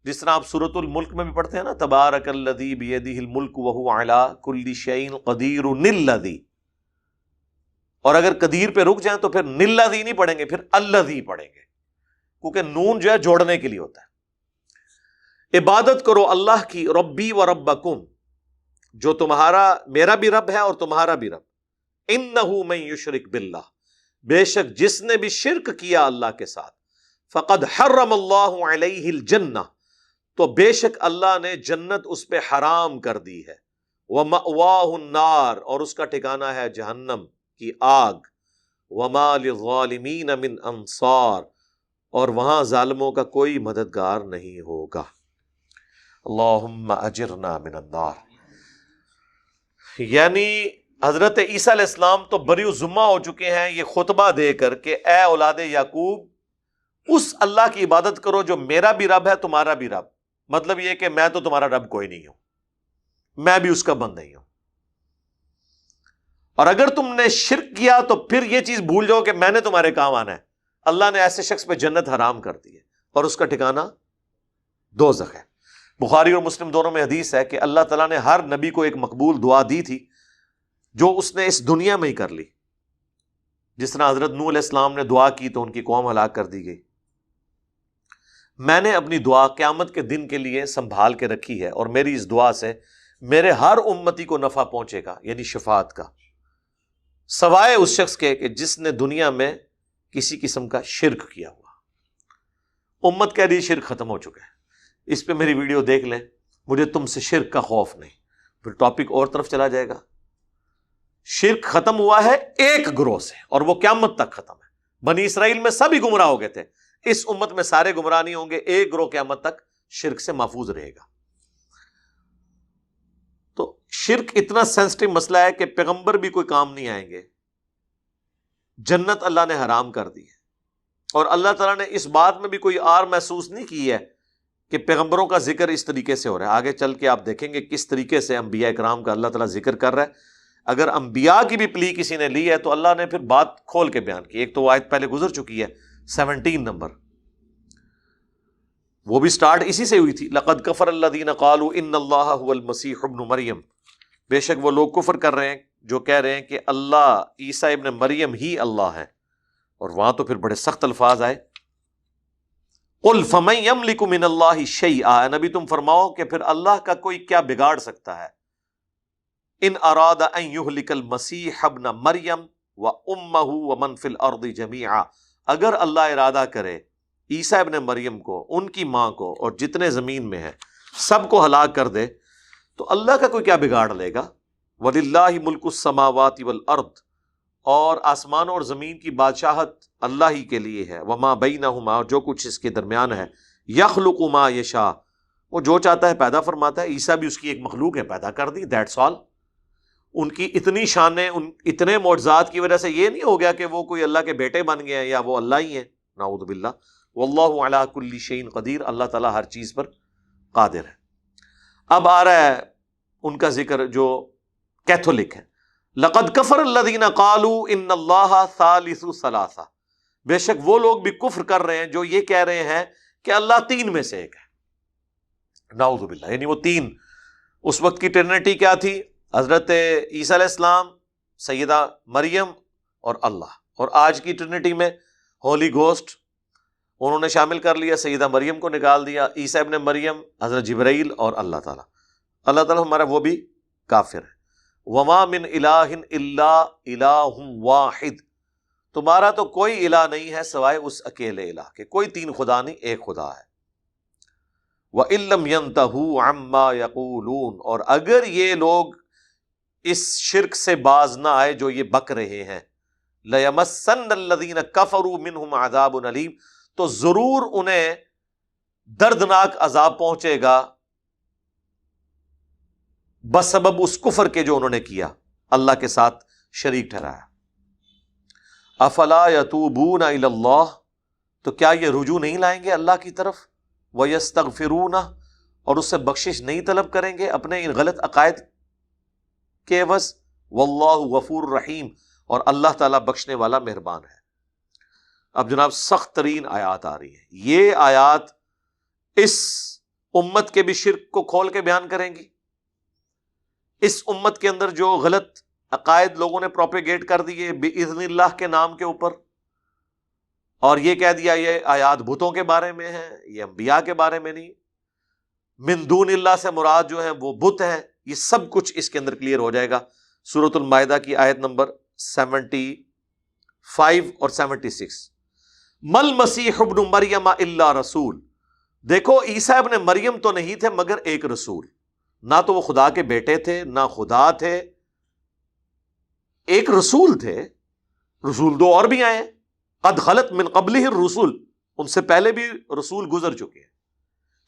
جس طرح آپ سورۃ الملک میں بھی پڑھتے ہیں نا، تبارک الذی بیدہ الملک وہو علی کل شیء قدیر الذی، اور اگر قدیر پہ رک جائیں تو پھر نلذی نہیں پڑھیں گے، پھر الذی پڑھیں گے، کیونکہ نون جو ہے جوڑنے کے لیے ہوتا ہے۔ عبادت کرو اللہ کی، ربی و ربکم، جو تمہارا، میرا بھی رب ہے اور تمہارا بھی رب، انہ من یشرک باللہ، بے شک جس نے بھی شرک کیا اللہ کے ساتھ، فقد حرم اللہ علیہ الجنہ، تو بے شک اللہ نے جنت اس پہ حرام کر دی ہے، ومأواہ النار، اور اس کا ٹھکانہ ہے جہنم کی آگ، وما للظالمین من انصار، اور وہاں ظالموں کا کوئی مددگار نہیں ہوگا۔ اللہم اجرنا من النار۔ یعنی حضرت عیسیٰ علیہ السلام تو بری الذمہ ہو چکے ہیں یہ خطبہ دے کر کہ اے اولاد یعقوب، اس اللہ کی عبادت کرو جو میرا بھی رب ہے تمہارا بھی رب، مطلب یہ کہ میں تو تمہارا رب کوئی نہیں ہوں، میں بھی اس کا بند نہیں ہوں، اور اگر تم نے شرک کیا تو پھر یہ چیز بھول جاؤ کہ میں نے تمہارے کام آنا ہے۔ اللہ نے ایسے شخص پہ جنت حرام کر دی ہے اور اس کا ٹھکانہ دوزخ ہے۔ بخاری اور مسلم دونوں میں حدیث ہے کہ اللہ تعالیٰ نے ہر نبی کو ایک مقبول دعا دی تھی جو اس نے اس دنیا میں ہی کر لی، جس طرح حضرت نوح علیہ السلام نے دعا کی تو ان کی قوم ہلاک کر دی گئی۔ میں نے اپنی دعا قیامت کے دن کے لیے سنبھال کے رکھی ہے، اور میری اس دعا سے میرے ہر امتی کو نفع پہنچے گا، یعنی شفاعت کا، سوائے اس شخص کے کہ جس نے دنیا میں کسی قسم کا شرک کیا ہوا۔ امت کہہ رہی شرک ختم ہو چکا ہے، اس پہ میری ویڈیو دیکھ لیں، مجھے تم سے شرک کا خوف نہیں، پھر ٹاپک اور طرف چلا جائے گا۔ شرک ختم ہوا ہے ایک گروہ سے، اور وہ قیامت تک ختم ہے۔ بنی اسرائیل میں سبھی گمراہ ہو گئے تھے، اس امت میں سارے گمراہ نہیں ہوں گے، ایک گروہ قیامت تک شرک سے محفوظ رہے گا۔ تو شرک اتنا سینسٹیو مسئلہ ہے کہ پیغمبر بھی کوئی کام نہیں آئیں گے، جنت اللہ نے حرام کر دی ہے، اور اللہ تعالیٰ نے اس بات میں بھی کوئی آر محسوس نہیں کی ہے کہ پیغمبروں کا ذکر اس طریقے سے ہو رہا ہے. آگے چل کے آپ دیکھیں گے کس طریقے سے انبیاء کرام کا اللہ تعالیٰ ذکر کر رہا ہے. اگر انبیاء کی بھی پلی کسی نے لی ہے تو اللہ نے پھر بات کھول کے بیان کی. ایک تو وہ آیت پہلے گزر چکی ہے 17 نمبر، وہ بھی سٹارٹ اسی سے ہوئی تھی. لقد کفر الذین قالوا ان اللہ هو المسیح ابن مریم، بے شک وہ لوگ کفر کر رہے ہیں جو کہہ رہے ہیں کہ اللہ عیسیٰ ابن مریم ہی اللہ ہے. اور وہاں تو پھر بڑے سخت الفاظ آئے. قل فمن یملک من اللہ شیئا، نبی تم فرماؤ کہ پھر اللہ کا کوئی کیا بگاڑ سکتا ہے. ان اراد ان یہلک المسیح ابن مریم وامہ ومن فی الارض جمیعا، اگر اللہ ارادہ کرے عیسیٰ ابن مریم کو، ان کی ماں کو اور جتنے زمین میں ہیں سب کو ہلاک کر دے تو اللہ کا کوئی کیا بگاڑ لے گا. وَلِلَّهِ مُلْكُ السَّمَاوَاتِ وَالْأَرْضِ، اور آسمانوں اور زمین کی بادشاہت اللہ ہی کے لیے ہے. وَمَا بَيْنَهُمَا، اور جو کچھ اس کے درمیان ہے. يَخْلُقُ مَا يَشَاءُ، وہ جو چاہتا ہے پیدا فرماتا ہے. عیسیٰ بھی اس کی ایک مخلوق ہے، پیدا کر دی، دیٹس آل. ان کی اتنی شانیں، اتنے معجزات کی وجہ سے یہ نہیں ہو گیا کہ وہ کوئی اللہ کے بیٹے بن گئے ہیں یا وہ اللہ ہی ہیں، نعوذ باللہ. واللہ علی کل شیء قدیر، اللہ تعالیٰ ہر چیز پر قادر ہے. اب آ رہا ہے ان کا ذکر جو کیتھولک ہے. لقد کفر الذین قالوا ان اللہ ثالث ثلاثہ، بے شک وہ لوگ بھی کفر کر رہے ہیں جو یہ کہہ رہے ہیں کہ اللہ تین میں سے ایک ہے. نعوذ باللہ. یعنی وہ تین، اس وقت کی ٹرینٹی کیا تھی؟ حضرت عیسیٰ علیہ السلام، سیدہ مریم اور اللہ. اور آج کی ٹرینٹی میں ہولی گوسٹ انہوں نے شامل کر لیا، سیدہ مریم کو نکال دیا، عیسیٰ ابن مریم، حضرت جبرائیل اور اللہ تعالیٰ. اللہ تعالیٰ ہمارا وہ بھی کافر ہے. وما من الہ الا الہ واحد، تمہارا تو کوئی الہ نہیں ہے سوائے اس اکیلے الہ کے، کوئی تین خدا نہیں، ایک خدا ہے. وَإِن لَّمْ يَنْتَهُوا عَمَّا يَقُولُونَ، اور اگر یہ لوگ اس شرک سے باز نہ آئے جو یہ بک رہے ہیں، لَيَمَسَّنَّ الَّذِينَ كَفَرُوا مِنْهُمْ عَذَابٌ أَلِيمٌ، تو ضرور انہیں دردناک عذاب پہنچے گا بسبب اس کفر کے جو انہوں نے کیا، اللہ کے ساتھ شریک ٹھہرایا. افلا یتوبون الی اللہ، تو کیا یہ رجوع نہیں لائیں گے اللہ کی طرف؟ ویستغفرون، اور اس سے بخشش نہیں طلب کریں گے اپنے ان غلط عقائد کے عوض. واللہ غفور رحیم، اور اللہ تعالیٰ بخشنے والا مہربان ہے. اب جناب سخت ترین آیات آ رہی ہیں. یہ آیات اس امت کے بھی شرک کو کھول کے بیان کریں گی. اس امت کے اندر جو غلط عقائد لوگوں نے پروپیگیٹ کر دیے باذن اللہ کے نام کے اوپر، اور یہ کہہ دیا یہ آیات بتوں کے بارے میں ہیں، یہ انبیاء کے بارے میں نہیں، من دون اللہ سے مراد جو ہے وہ بت ہیں، یہ سب کچھ اس کے اندر کلیئر ہو جائے گا. سورۃ المائدہ کی آیت نمبر 75 اور 76. مل مسیح ابن مریم الا رسول، دیکھو عیسیٰ ابن مریم تو نہیں تھے مگر ایک رسول. نہ تو وہ خدا کے بیٹے تھے نہ خدا تھے، ایک رسول تھے. رسول دو اور بھی آئے ہیں، قد خلت من قبلہ الرسل، ان سے پہلے بھی رسول گزر چکے ہیں.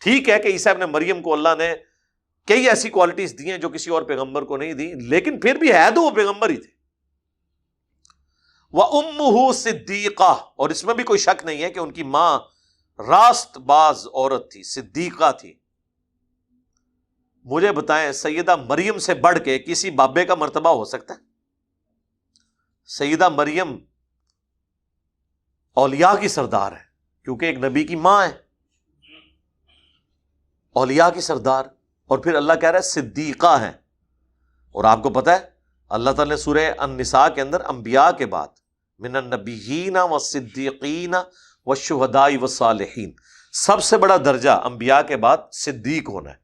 ٹھیک ہے کہ عیسیٰ ابن مریم کو اللہ نے کئی ایسی کوالٹیز دی ہیں جو کسی اور پیغمبر کو نہیں دی، لیکن پھر بھی ہے تو وہ پیغمبر ہی تھے. وَأُمُّهُ صِدِّيقَةٌ، اور اس میں بھی کوئی شک نہیں ہے کہ ان کی ماں راست باز عورت تھی، صدیقہ تھی. مجھے بتائیں سیدہ مریم سے بڑھ کے کسی بابے کا مرتبہ ہو سکتا ہے؟ سیدہ مریم اولیاء کی سردار ہے، کیونکہ ایک نبی کی ماں ہے، اولیاء کی سردار. اور پھر اللہ کہہ رہا ہے صدیقہ ہیں. اور آپ کو پتہ ہے اللہ تعالیٰ نے سورہ النساء کے اندر انبیاء کے بعد من النبیین والصدیقین والشہداء والصالحین، سب سے بڑا درجہ انبیاء کے بعد صدیق ہونا ہے.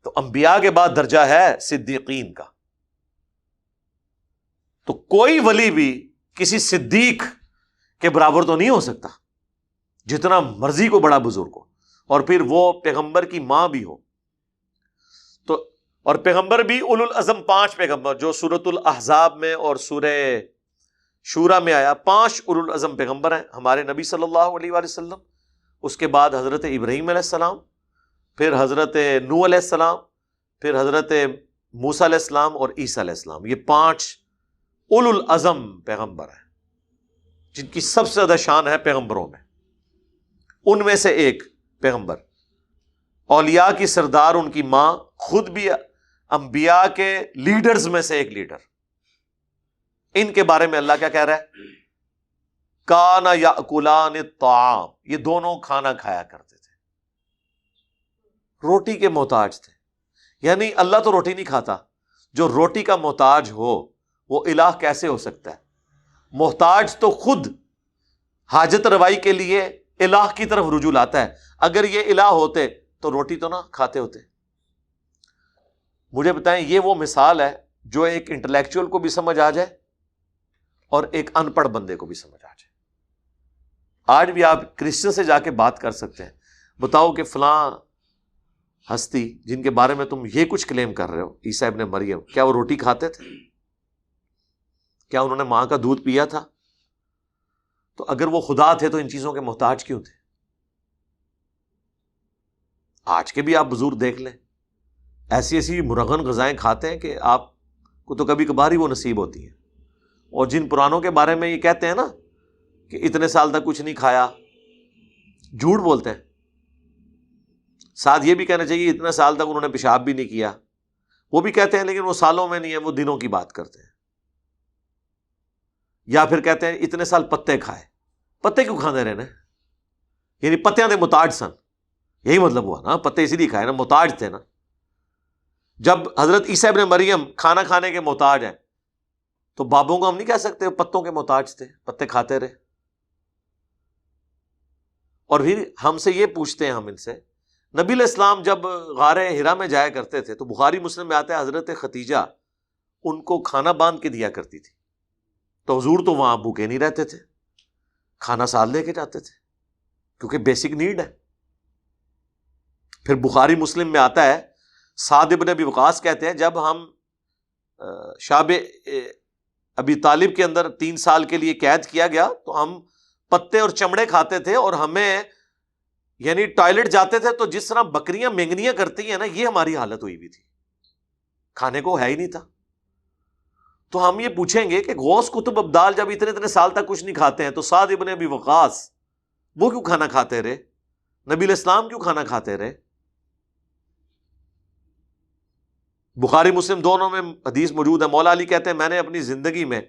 تو انبیاء کے بعد درجہ ہے صدیقین کا. تو کوئی ولی بھی کسی صدیق کے برابر تو نہیں ہو سکتا، جتنا مرضی کو بڑا بزرگ ہو، اور پھر وہ پیغمبر کی ماں بھی ہو. تو اور پیغمبر بھی اولو العزم 5 پیغمبر جو سورۃ الاحزاب میں اور سورہ شورا میں آیا، 5 اولو العزم پیغمبر ہیں ہمارے نبی صلی اللہ علیہ وآلہ وسلم. اس کے بعد حضرت ابراہیم علیہ السلام، پھر حضرت نوح علیہ السلام، پھر حضرت موسیٰ علیہ السلام اور عیسیٰ علیہ السلام. یہ 5 اولو العزم پیغمبر ہیں جن کی سب سے زیادہ شان ہے پیغمبروں میں. ان میں سے ایک پیغمبر اولیاء کی سردار ان کی ماں، خود بھی انبیاء کے لیڈرز میں سے ایک لیڈر. ان کے بارے میں اللہ کیا کہہ رہا ہے؟ کانا یاکلان الطعام، یہ دونوں کھانا کھایا کرتے تھے، روٹی کے محتاج تھے. یعنی اللہ تو روٹی نہیں کھاتا، جو روٹی کا محتاج ہو وہ الہ کیسے ہو سکتا ہے؟ محتاج تو خود حاجت روائی کے لیے الہ کی طرف رجوع لاتا ہے. اگر یہ الہ ہوتے تو روٹی تو نہ کھاتے ہوتے. مجھے بتائیں، یہ وہ مثال ہے جو ایک انٹلیکچوئل کو بھی سمجھ آ جائے اور ایک ان پڑھ بندے کو بھی سمجھ آ جائے. آج بھی آپ کرسچن سے جا کے بات کر سکتے ہیں، بتاؤ کہ فلاں ہستی جن کے بارے میں تم یہ کچھ کلیم کر رہے ہو، عیسیٰ ابن مریم، کیا وہ روٹی کھاتے تھے؟ کیا انہوں نے ماں کا دودھ پیا تھا؟ تو اگر وہ خدا تھے تو ان چیزوں کے محتاج کیوں تھے؟ آج کے بھی آپ بزرگ دیکھ لیں، ایسی ایسی مرغن غذائیں کھاتے ہیں کہ آپ کو تو کبھی کبھار ہی وہ نصیب ہوتی ہیں. اور جن پرانوں کے بارے میں یہ کہتے ہیں نا کہ اتنے سال تک کچھ نہیں کھایا، جھوٹ بولتے ہیں. ساتھ یہ بھی کہنا چاہیے اتنے سال تک انہوں نے پیشاب بھی نہیں کیا، وہ بھی کہتے ہیں، لیکن وہ سالوں میں نہیں ہے، وہ دنوں کی بات کرتے ہیں. یا پھر کہتے ہیں اتنے سال پتے کھائے. پتے کیوں کھانے رہنے؟ یعنی پتیاں دے محتاج سن، یہی مطلب ہوا نا، پتے اسی لیے کھائے نا، محتاج تھے نا. جب حضرت عیسیٰ ابن مریم کھانا کھانے کے محتاج ہیں تو بابوں کو ہم نہیں کہہ سکتے پتوں کے محتاج تھے، پتے کھاتے رہے. اور پھر ہم سے یہ پوچھتے ہیں، ہم ان سے، نبی علیہ السلام جب غار حرا میں جایا کرتے تھے تو بخاری مسلم میں آتا ہے حضرت ختیجہ ان کو کھانا باندھ کے دیا کرتی تھی. تو حضور تو وہاں بھوکے نہیں رہتے تھے، کھانا ساتھ لے کے جاتے تھے کیونکہ بیسک نیڈ ہے. پھر بخاری مسلم میں آتا ہے سعد ابن ابی وقاص کہتے ہیں جب ہم شعب ابی طالب کے اندر 3 سال کے لیے قید کیا گیا تو ہم پتے اور چمڑے کھاتے تھے، اور ہمیں یعنی ٹوائلٹ جاتے تھے تو جس طرح بکریاں مینگنیاں کرتی ہیں نا، یہ ہماری حالت ہوئی ہوئی تھی، کھانے کو ہے ہی نہیں تھا. تو ہم یہ پوچھیں گے کہ غوث قطب ابدال جب اتنے سال تک کچھ نہیں کھاتے ہیں تو سعد ابن ابی وقاص وہ کیوں کھانا کھاتے رہے؟ نبی علیہ السلام کیوں کھانا کھاتے رہے؟ بخاری مسلم دونوں میں حدیث موجود ہے. مولا علی کہتے ہیں میں نے اپنی زندگی میں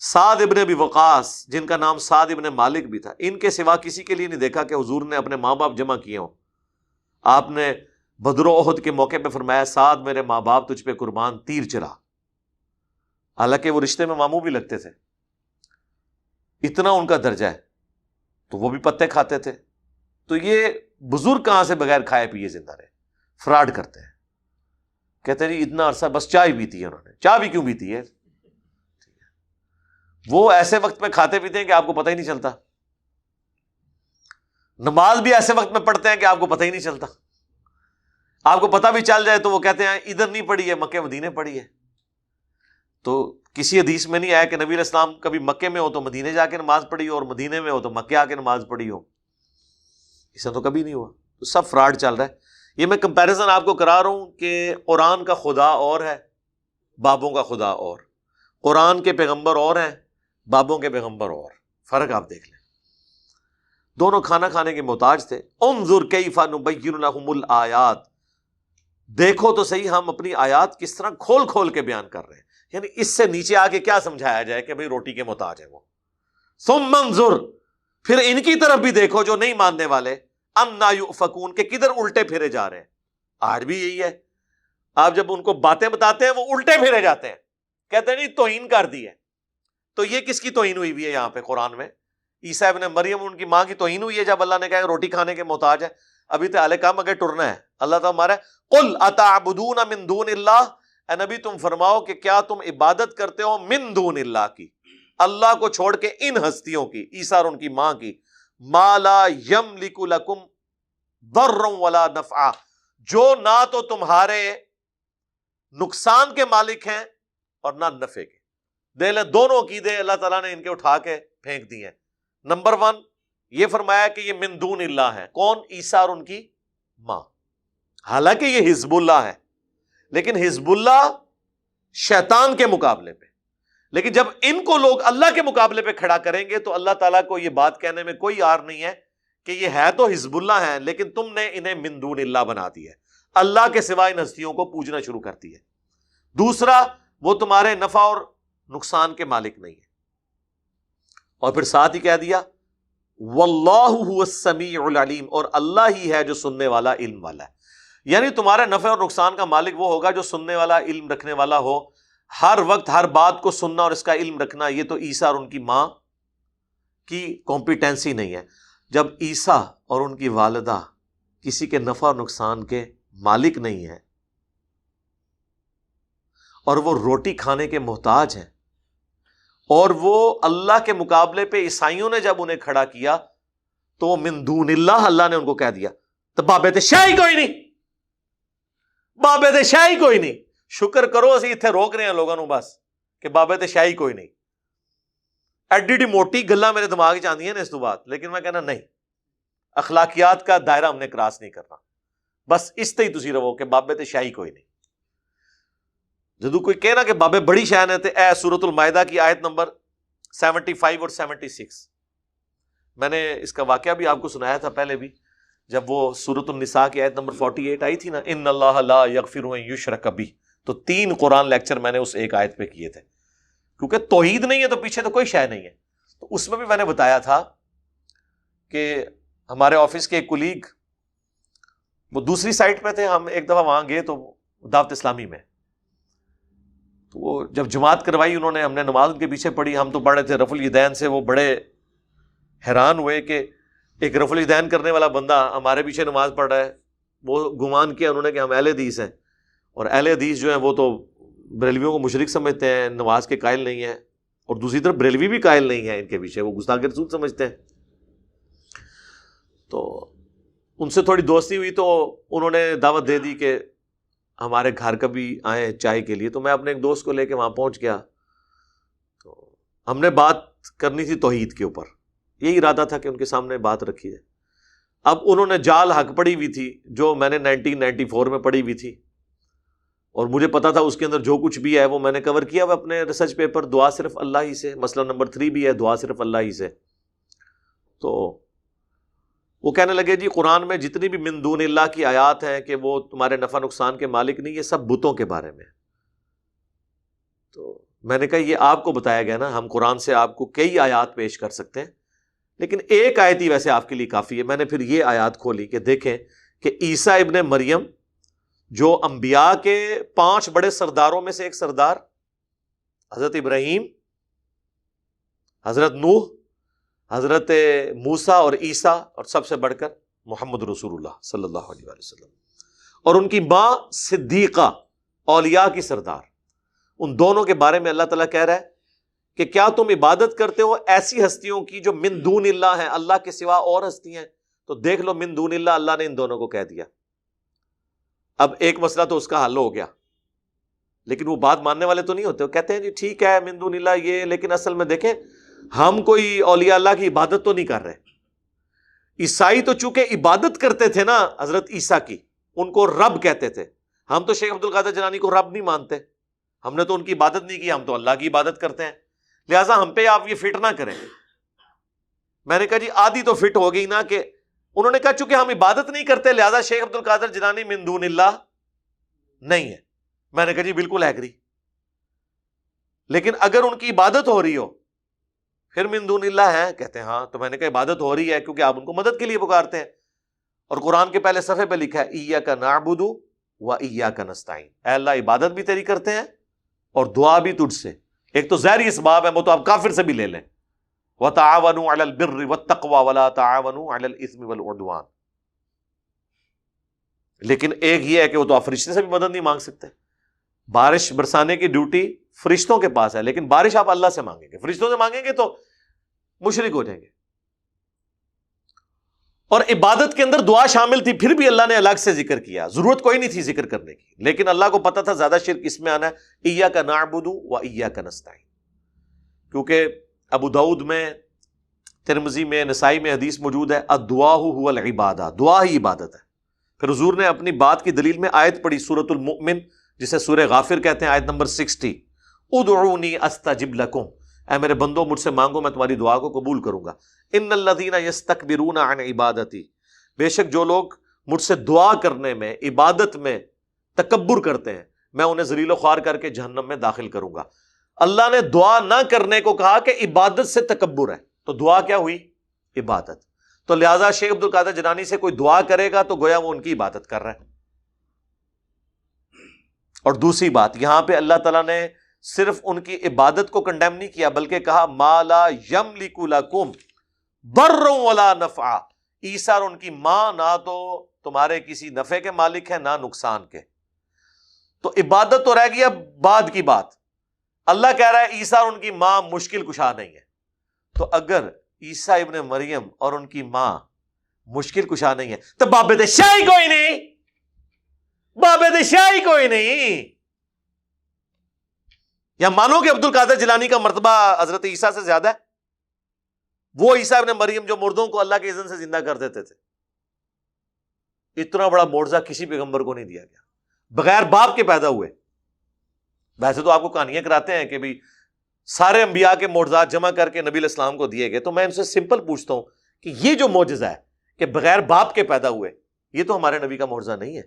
سعد ابن ابی وقاص، جن کا نام سعد ابن مالک بھی تھا، ان کے سوا کسی کے لیے نہیں دیکھا کہ حضور نے اپنے ماں باپ جمع کیے ہوں. آپ نے بدر و احد کے موقع پہ فرمایا سعد میرے ماں باپ تجھ پہ قربان، تیر چلا. حالانکہ وہ رشتے میں ماموں بھی لگتے تھے، اتنا ان کا درجہ ہے، تو وہ بھی پتے کھاتے تھے. تو یہ بزرگ کہاں سے بغیر کھائے پیے زندہ رہے؟ فراڈ کرتے ہیں، کہتے ہیں جی اتنا عرصہ بس چائے پیتی ہے انہوں نے. چائے بھی کیوں پیتی ہے؟ وہ ایسے وقت میں کھاتے پیتے ہیں کہ آپ کو پتہ ہی نہیں چلتا. نماز بھی ایسے وقت میں پڑھتے ہیں کہ آپ کو پتہ ہی نہیں چلتا. آپ کو پتہ بھی چل جائے تو وہ کہتے ہیں ادھر نہیں پڑھی ہے، مکے مدینے پڑھی ہے. تو کسی حدیث میں نہیں آیا کہ نبی علیہ السلام کبھی مکے میں ہو تو مدینے جا کے نماز پڑھی ہو، اور مدینے میں ہو تو مکے آ کے نماز پڑھی ہو. اسے تو کبھی نہیں ہوا. تو سب فراڈ چل رہا ہے. یہ میں کمپیریزن آپ کو کرا رہا ہوں کہ قرآن کا خدا اور ہے، بابوں کا خدا اور. قرآن کے پیغمبر اور ہیں، بابوں کے پیغمبر اور. فرق آپ دیکھ لیں. دونوں کھانا کھانے کے محتاج تھے. انظر کیف نبین لہم الآیات، دیکھو تو صحیح ہم اپنی آیات کس طرح کھول کھول کے بیان کر رہے ہیں. یعنی اس سے نیچے آ کے کیا سمجھایا جائے کہ بھئی روٹی کے محتاج ہیں وہ. ثم انظر، پھر ان کی طرف بھی دیکھو جو نہیں ماننے والے، انا یؤفکون، کہ کدھر الٹے پھرے جا رہے ہیں. آج بھی یہی ہے، آپ جب ان کو باتیں بتاتے ہیں وہ الٹے پھرے جاتے ہیں، کہتے ہیں نہیں توہین کر دی ہے. تو یہ کس کی توہین ہوئی ہے یہاں پہ قرآن میں؟ عیسیٰ ابن مریم ان کی ماں کی توہین ہوئی ہے جب اللہ نے کہا روٹی کھانے کے محتاج ہے. ابھی تو کام اگر ٹرنا ہے. اللہ تعالیٰ ہمارا قل اتعبدون من دون اللہ، اے نبی تم فرماؤ کہ کیا تم عبادت کرتے ہو من دون اللہ کی، اللہ کو چھوڑ کے ان ہستیوں کی، عیسیٰ اور ان کی ماں کی، ما لا یملک لکم ضرا ولا نفعا، جو نہ تو تمہارے نقصان کے مالک ہیں اور نہ نفع کے. دے لے دونوں کی دے، اللہ تعالیٰ نے ان کے اٹھا کے پھینک دی ہیں. نمبر 1 یہ فرمایا کہ یہ من دون اللہ ہے. کون؟ عیسیٰ اور ان کی ماں. حالانکہ یہ حزب اللہ ہے، لیکن حزب اللہ شیطان کے مقابلے پہ. لیکن جب ان کو لوگ اللہ کے مقابلے پہ کھڑا کریں گے تو اللہ تعالیٰ کو یہ بات کہنے میں کوئی عار نہیں ہے کہ یہ ہے تو حزب اللہ ہیں لیکن تم نے انہیں من دون اللہ بنا دیا ہے، اللہ کے سوا ان ہستیوں کو پوجنا شروع کر دیا ہے۔ دوسرا، وہ تمہارے نفع اور نقصان کے مالک نہیں ہے، اور پھر ساتھ ہی کہہ دیا واللہ هو السمیع العلیم، اور اللہ ہی ہے جو سننے والا، علم والا ہے۔ یعنی تمہارے نفع اور نقصان کا مالک وہ ہوگا جو سننے والا، علم رکھنے والا ہو، ہر وقت ہر بات کو سننا اور اس کا علم رکھنا۔ یہ تو عیسیٰ اور ان کی ماں کی کمپیٹنسی نہیں ہے۔ جب عیسیٰ اور ان کی والدہ کسی کے نفع اور نقصان کے مالک نہیں ہیں اور وہ روٹی کھانے کے محتاج ہیں، اور وہ اللہ کے مقابلے پہ عیسائیوں نے جب انہیں کھڑا کیا تو من دون اللہ نے ان کو کہہ دیا تو بابے شاہی کوئی نہیں، بابے شاہی کوئی نہیں۔ شکر کرو اسی اتنے روک رہے ہیں لوگوں نو بس کہ بابے شاہی کوئی نہیں۔ ایڈی ڈی موٹی گلا میرے دماغ چ آندیاں نے اس تو بعد، لیکن میں کہنا نہیں، اخلاقیات کا دائرہ ہم نے کراس نہیں کرنا، بس اس تے ہی تسی رہو کہ بابے تے شاہی کوئی نہیں۔ جدو کوئی کہنا کہ بابے بڑی شان ہے تے اے سورۃ المائدہ کی آیت نمبر 75 اور 76، میں نے اس کا واقعہ بھی آپ کو سنایا تھا پہلے بھی، جب وہ سورۃ النساء کی آیت نمبر 48 آئی تھی نا، ان اللہ لا یغفر ان یشرک بہ، تو 3 قرآن لیکچر میں نے اس ایک آیت پہ کیے تھے، کیونکہ توحید نہیں ہے تو پیچھے تو کوئی شے نہیں ہے۔ تو اس میں بھی میں نے بتایا تھا کہ ہمارے آفس کے ایک کولیگ، وہ دوسری سائٹ پہ تھے، ہم ایک دفعہ وہاں گئے تو دعوت اسلامی میں، تو وہ جب جماعت کروائی انہوں نے، ہم نے نماز ان کے پیچھے پڑھی، ہم تو پڑھ رہے تھے رفع الیدین سے، وہ بڑے حیران ہوئے کہ ایک رفع الیدین کرنے والا بندہ ہمارے پیچھے نماز پڑھ رہا ہے۔ وہ گمان کیا انہوں نے کہ ہم اہل حدیث ہیں، اور اہل حدیث جو ہیں وہ تو بریلویوں کو مشرک سمجھتے ہیں، نماز کے قائل نہیں ہیں، اور دوسری طرف بریلوی بھی قائل نہیں ہیں ان کے پیچھے، وہ گستاخ رسول سمجھتے ہیں۔ تو ان سے تھوڑی دوستی ہوئی تو انہوں نے دعوت دے دی کہ ہمارے گھر کبھی آئیں چائے کے لیے، تو میں اپنے ایک دوست کو لے کے وہاں پہنچ گیا، تو ہم نے بات کرنی تھی توحید کے اوپر، یہی ارادہ تھا کہ ان کے سامنے بات رکھی جائے۔ اب انہوں نے جال حق پڑھی ہوئی تھی جو میں نے 1994 میں پڑھی ہوئی تھی، اور مجھے پتا تھا اس کے اندر جو کچھ بھی ہے وہ میں نے کور کیا وہ اپنے ریسرچ پیپر، دعا صرف اللہ ہی سے، مسئلہ نمبر 3 بھی ہے دعا صرف اللہ ہی سے۔ تو وہ کہنے لگے جی قرآن میں جتنی بھی من دون اللہ کی آیات ہیں کہ وہ تمہارے نفع نقصان کے مالک نہیں، یہ سب بتوں کے بارے میں۔ تو میں نے کہا یہ آپ کو بتایا گیا نا، ہم قرآن سے آپ کو کئی آیات پیش کر سکتے ہیں، لیکن ایک آیت ہی ویسے آپ کے لیے کافی ہے۔ میں نے پھر یہ آیات کھولی کہ دیکھیں کہ عیسیٰ ابن مریم جو انبیاء کے 5 بڑے سرداروں میں سے ایک سردار، حضرت ابراہیم، حضرت نوح، حضرت موسیٰ اور عیسیٰ، اور سب سے بڑھ کر محمد رسول اللہ صلی اللہ علیہ وسلم، اور ان کی ماں صدیقہ، اولیاء کی سردار، ان دونوں کے بارے میں اللہ تعالیٰ کہہ رہا ہے کہ کیا تم عبادت کرتے ہو ایسی ہستیوں کی جو من دون اللہ ہیں، اللہ کے سوا اور ہستیاں ہیں؟ تو دیکھ لو من دون اللہ نے ان دونوں کو کہہ دیا۔ اب ایک مسئلہ تو اس کا حل ہو گیا، لیکن وہ بات ماننے والے تو نہیں ہوتے، وہ کہتے ہیں جی ٹھیک ہے من دون اللہ یہ، لیکن اصل میں دیکھیں ہم کوئی اولیاء اللہ کی عبادت تو نہیں کر رہے۔ عیسائی تو چونکہ عبادت کرتے تھے نا حضرت عیسیٰ کی، ان کو رب کہتے تھے، ہم تو شیخ عبد القادر جیلانی کو رب نہیں مانتے، ہم نے تو ان کی عبادت نہیں کی، ہم تو اللہ کی عبادت کرتے ہیں، لہٰذا ہم پہ آپ یہ فٹ نہ کریں۔ میں نے کہا جی آدھی تو فٹ ہو گئی نا، کہ انہوں نے کہا چونکہ ہم عبادت نہیں کرتے لہذا شیخ عبد القادر جیلانی من دون اللہ نہیں ہے۔ میں نے کہا جی بالکل ایگری، لیکن اگر ان کی عبادت ہو رہی ہو پھر من دون اللہ ہے؟ کہتے ہیں ہاں۔ تو میں نے کہا عبادت ہو رہی ہے کیونکہ آپ ان کو مدد کے لیے پکارتے ہیں، اور قرآن کے پہلے صفحے پہ لکھا ہے ایاک نعبد و ایاک نستعین، اے اللہ عبادت بھی تیری کرتے ہیں اور دعا بھی تجھ سے۔ ایک تو ظاہری اسباب ہے، وہ تو آپ کافر سے بھی لے لیں، وَتَعَاوَنُوا عَلَى الْبِرِّ وَالتَّقْوَى وَلَا تَعَاوَنُوا عَلَى الْإِثْمِ وَالْعُدْوَانِ، لیکن ایک یہ ہے کہ وہ تو آپ فرشتے سے بھی مدد نہیں مانگ سکتے۔ بارش برسانے کی ڈیوٹی فرشتوں کے پاس ہے، لیکن بارش آپ اللہ سے مانگیں گے، فرشتوں سے مانگیں گے تو مشرک ہو جائیں گے۔ اور عبادت کے اندر دعا شامل تھی، پھر بھی اللہ نے الگ سے ذکر کیا، ضرورت کوئی نہیں تھی ذکر کرنے کی، لیکن اللہ کو پتا تھا زیادہ شرک اس میں آنا ہے، ایاک نعبد و ایاک نستعین، کیونکہ ابو داؤد میں، ترمذی میں، نسائی میں حدیث موجود ہے الدعاء هو العبادہ، دعا ہی عبادت ہے۔ پھر حضور نے اپنی بات کی دلیل میں آیت پڑھی سورۃ المؤمن، جسے سورہ غافر کہتے ہیں، آیت نمبر 60، ادعونی استجب لکم، اے میرے بندو مجھ سے مانگو میں تمہاری دعا کو قبول کروں گا. ان الذین یستکبرون عن عبادتی، بے شک جو لوگ مجھ سے دعا کرنے میں، عبادت میں تکبر کرتے ہیں، میں انہیں ذلیل و خوار کر کے جہنم میں داخل کروں گا. اللہ نے دعا نہ کرنے کو کہا کہ عبادت سے تکبر ہے، تو دعا کیا ہوئی؟ عبادت. تو لہٰذا شیخ عبد القادر جیلانی سے کوئی دعا کرے گا تو گویا وہ ان کی عبادت کر رہا ہے. اور دوسری بات، یہاں پہ اللہ تعالیٰ نے صرف ان کی عبادت کو کنڈیم نہیں کیا، بلکہ کہا ما لا یملک لکم ضر ولا نفع. عیسیٰ اور ان کی ماں نہ تو تمہارے کسی نفع کے مالک ہے نہ نقصان کے. تو عبادت تو رہ گیا بعد کی بات. اللہ کہہ رہا ہے عیسیٰ اور ان کی ماں مشکل کشا نہیں ہے. تو اگر عیسیٰ ابن مریم اور ان کی ماں مشکل کشا نہیں ہے تو بابے شاہی کوئی نہیں، بابے شاہی کوئی نہیں. یا مانو کہ عبد القادر جیلانی کا مرتبہ حضرت عیسیٰ سے زیادہ ہے؟ وہ عیسیٰ ابن مریم جو مردوں کو اللہ کے اذن سے زندہ کر دیتے تھے، اتنا بڑا معجزہ کسی پیغمبر کو نہیں دیا گیا، بغیر باپ کے پیدا ہوئے. ویسے تو آپ کو کہانیاں کراتے ہیں کہ بھی سارے انبیاء کے معجزات جمع کر کے نبی علیہ السلام کو دیے گئے. تو میں ان سے سمپل پوچھتا ہوں کہ یہ جو معجزہ ہے کہ بغیر باپ کے پیدا ہوئے، یہ تو ہمارے نبی کا معجزہ نہیں ہے.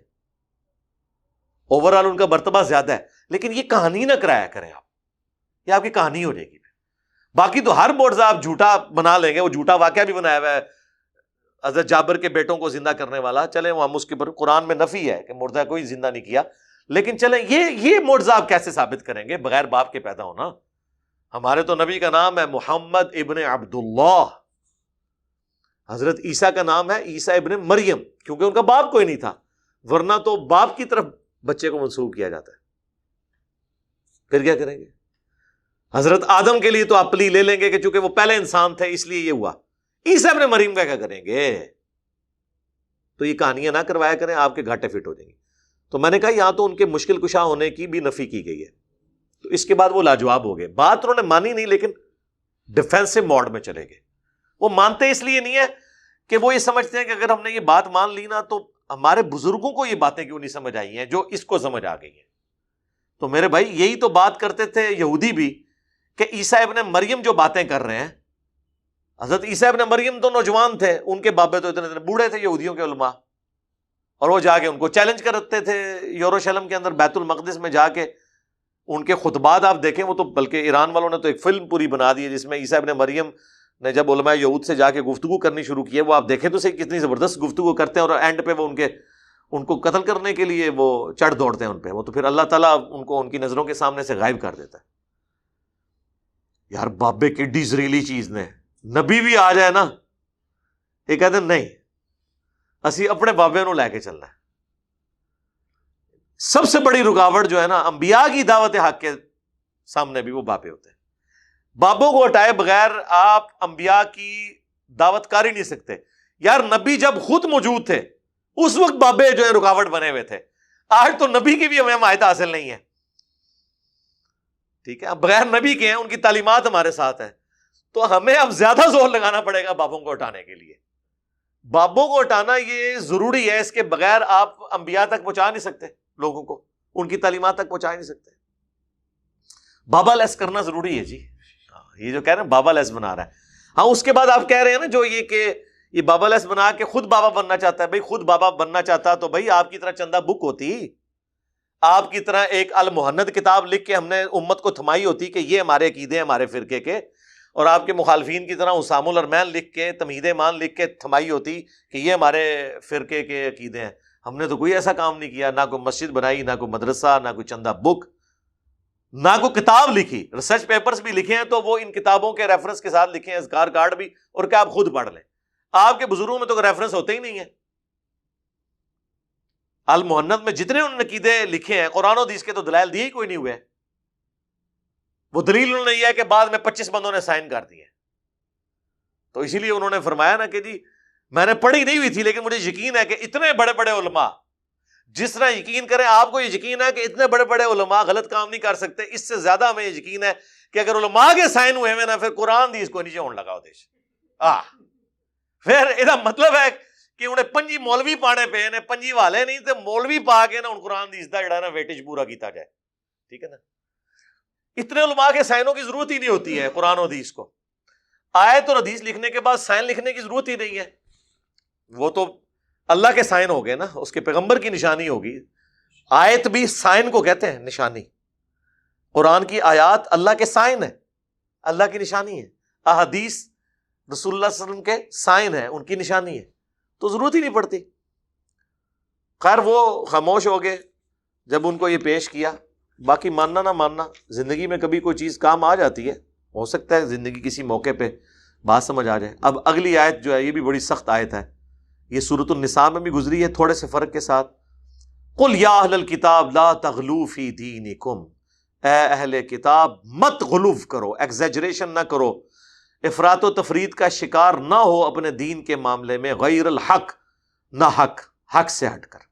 اوورآل ان کا مرتبہ زیادہ ہے، لیکن یہ کہانی نہ کرایا کریں آپ، یہ آپ کی کہانی ہو جائے گی. باقی تو ہر معجزہ آپ جھوٹا بنا لیں گے. وہ جھوٹا واقعہ بھی بنایا ہوا ہے حضرت جابر کے بیٹوں کو زندہ کرنے والا، چلیں وہ ہم اس کے قرآن میں نفی ہے کہ معجزہ کوئی زندہ نہیں کیا، لیکن چلیں یہ معجزہ آپ کیسے ثابت کریں گے بغیر باپ کے پیدا ہونا؟ ہمارے تو نبی کا نام ہے محمد ابن عبداللہ، حضرت عیسیٰ کا نام ہے عیسیٰ ابن مریم، کیونکہ ان کا باپ کوئی نہیں تھا، ورنہ تو باپ کی طرف بچے کو منسوب کیا جاتا ہے. پھر کیا کریں گے؟ حضرت آدم کے لیے تو آپ پلی لے لیں گے کہ چونکہ وہ پہلے انسان تھے اس لیے یہ ہوا. عیسیٰ ابن مریم کا کیا کریں گے؟ تو یہ کہانیاں نہ کروایا کریں، آپ کے گھاٹے فٹ ہو جائیں گے. تو میں نے کہا یہاں تو ان کے مشکل کشا ہونے کی بھی نفی کی گئی ہے. تو اس کے بعد وہ لاجواب ہو گئے. بات انہوں نے مانی نہیں، لیکن ڈیفینسو موڈ میں چلے گئے. وہ مانتے اس لیے نہیں ہے کہ وہ یہ سمجھتے ہیں کہ اگر ہم نے یہ بات مان لی نا تو ہمارے بزرگوں کو یہ باتیں کیوں نہیں سمجھ آئی ہیں جو اس کو سمجھ آ گئی ہیں. تو میرے بھائی یہی تو بات کرتے تھے یہودی بھی کہ عیسیٰ ابن مریم جو باتیں کر رہے ہیں، حضرت عیسیٰ ابن مریم تو نوجوان تھے، ان کے بابے تو اتنے بوڑھے تھے یہودیوں کے علماء، اور وہ جا کے ان کو چیلنج کرتے تھے. یروشلم کے اندر بیت المقدس میں جا کے ان کے خطبات آپ دیکھیں، وہ تو بلکہ ایران والوں نے تو ایک فلم پوری بنا دی ہے جس میں عیسیٰ ابن مریم نے جب علماء یہود سے جا کے گفتگو کرنی شروع کی ہے، وہ آپ دیکھیں تو صحیح کتنی زبردست گفتگو کرتے ہیں، اور اینڈ پہ وہ ان کو قتل کرنے کے لیے وہ چڑھ دوڑتے ہیں ان پہ. وہ تو پھر اللہ تعالیٰ ان کو ان کی نظروں کے سامنے سے غائب کر دیتا ہے. یار بابے کیڈی زریلی چیز نے، نبی بھی آ جائے نا یہ کہتے ہیں نہیں اسی اپنے بابے نو لے کے چلنا ہے. سب سے بڑی رکاوٹ جو ہے نا انبیاء کی دعوت حق کے سامنے بھی وہ بابے ہوتے ہیں. بابوں کو ہٹائے بغیر آپ انبیاء کی دعوت کر ہی نہیں سکتے. یار نبی جب خود موجود تھے اس وقت بابے جو ہے رکاوٹ بنے ہوئے تھے. آج تو نبی کی بھی ہمیں حمایت حاصل نہیں ہے. ٹھیک ہے، بغیر نبی کے ہیں، ان کی تعلیمات ہمارے ساتھ ہیں، تو ہمیں اب زیادہ زور لگانا پڑے گا بابوں کو ہٹانے کے لیے. بابوں کو ہٹانا یہ ضروری ہے، اس کے بغیر آپ انبیاء تک پہنچا نہیں سکتے، لوگوں کو ان کی تعلیمات تک پہنچا نہیں سکتے. بابا لیس کرنا ضروری ہے جی. یہ جو کہہ رہے ہیں بابا لیس بنا رہا ہے. ہاں اس کے بعد آپ کہہ رہے ہیں نا جو یہ کہ یہ بابا لیس بنا کے خود بابا بننا چاہتا ہے. بھائی خود بابا بننا چاہتا تو بھائی آپ کی طرح چندہ بک ہوتی، آپ کی طرح ایک المحند کتاب لکھ کے ہم نے امت کو تھمائی ہوتی کہ یہ ہمارے عقیدے ہیں ہمارے فرقے کے، اور آپ کے مخالفین کی طرح اسام الارمین لکھ کے تمہید ایمان لکھ کے تھمائی ہوتی کہ یہ ہمارے فرقے کے عقیدے ہیں. ہم نے تو کوئی ایسا کام نہیں کیا، نہ کوئی مسجد بنائی، نہ کوئی مدرسہ، نہ کوئی چندہ بک، نہ کوئی کتاب لکھی. ریسرچ پیپرز بھی لکھے ہیں تو وہ ان کتابوں کے ریفرنس کے ساتھ لکھے ہیں، اذکار کارڈ بھی، اور کہ آپ خود پڑھ لیں. آپ کے بزرگوں میں تو ریفرنس ہوتے ہی نہیں ہیں. المحند میں جتنے انہوں نے عقیدے لکھے ہیں قرآن و حدیث کے تو دلائل دیے ہی کوئی نہیں ہوئے. وہ دلیل انہوں نے یہ ہے کہ بعد میں 25 بندوں نے سائن کر دیے. تو اسی لیے انہوں نے فرمایا نا کہ جی میں نے پڑھی نہیں ہوئی تھی لیکن مجھے یقین ہے کہ اتنے بڑے بڑے علماء جس طرح یقین کریں آپ کو یہ یقین ہے کہ اتنے بڑے بڑے علماء غلط کام نہیں کر سکتے، اس سے زیادہ ہمیں یہ یقین ہے کہ اگر علماء کے سائن ہوئے ہیں نا پھر قرآن دی اس کو نیچے ہونے لگا دیش. پھر یہ مطلب ہے کہ انہیں پنجی مولوی پانے پہ نے پنجی والے نہیں تے مولوی پا کے نا ان قرآن دی اس دا جڑا نا ویٹیج پورا کیتا جائے. ٹھیک ہے نا. اتنے علماء کے سائنوں کی ضرورت ہی نہیں ہوتی ہے قرآن و حدیث کو. آیت اور حدیث لکھنے کے بعد سائن لکھنے کی ضرورت ہی نہیں ہے. وہ تو اللہ کے سائن ہو گئے نا, اس کے پیغمبر کی نشانی ہوگی. آیت بھی سائن کو کہتے ہیں, نشانی. قرآن کی آیات اللہ کے سائن ہے, اللہ کی نشانی ہے. احادیث رسول اللہ صلی اللہ علیہ وسلم کے سائن ہے, ان کی نشانی ہے. تو ضرورت ہی نہیں پڑتی. خیر وہ خاموش ہو گئے جب ان کو یہ پیش کیا. باقی ماننا نہ ماننا, زندگی میں کبھی کوئی چیز کام آ جاتی ہے, ہو سکتا ہے زندگی کسی موقع پہ بات سمجھ آ جائے. اب اگلی آیت جو ہے یہ بھی بڑی سخت آیت ہے, یہ سورۃ النساء میں بھی گزری ہے تھوڑے سے فرق کے ساتھ. قل یا اہل الکتاب لا تغلوا فی دینکم, اے اہل کتاب مت غلو کرو, ایگزیجریشن نہ کرو, افراط و تفرید کا شکار نہ ہو اپنے دین کے معاملے میں, غیر الحق, نہ حق سے ہٹ کر.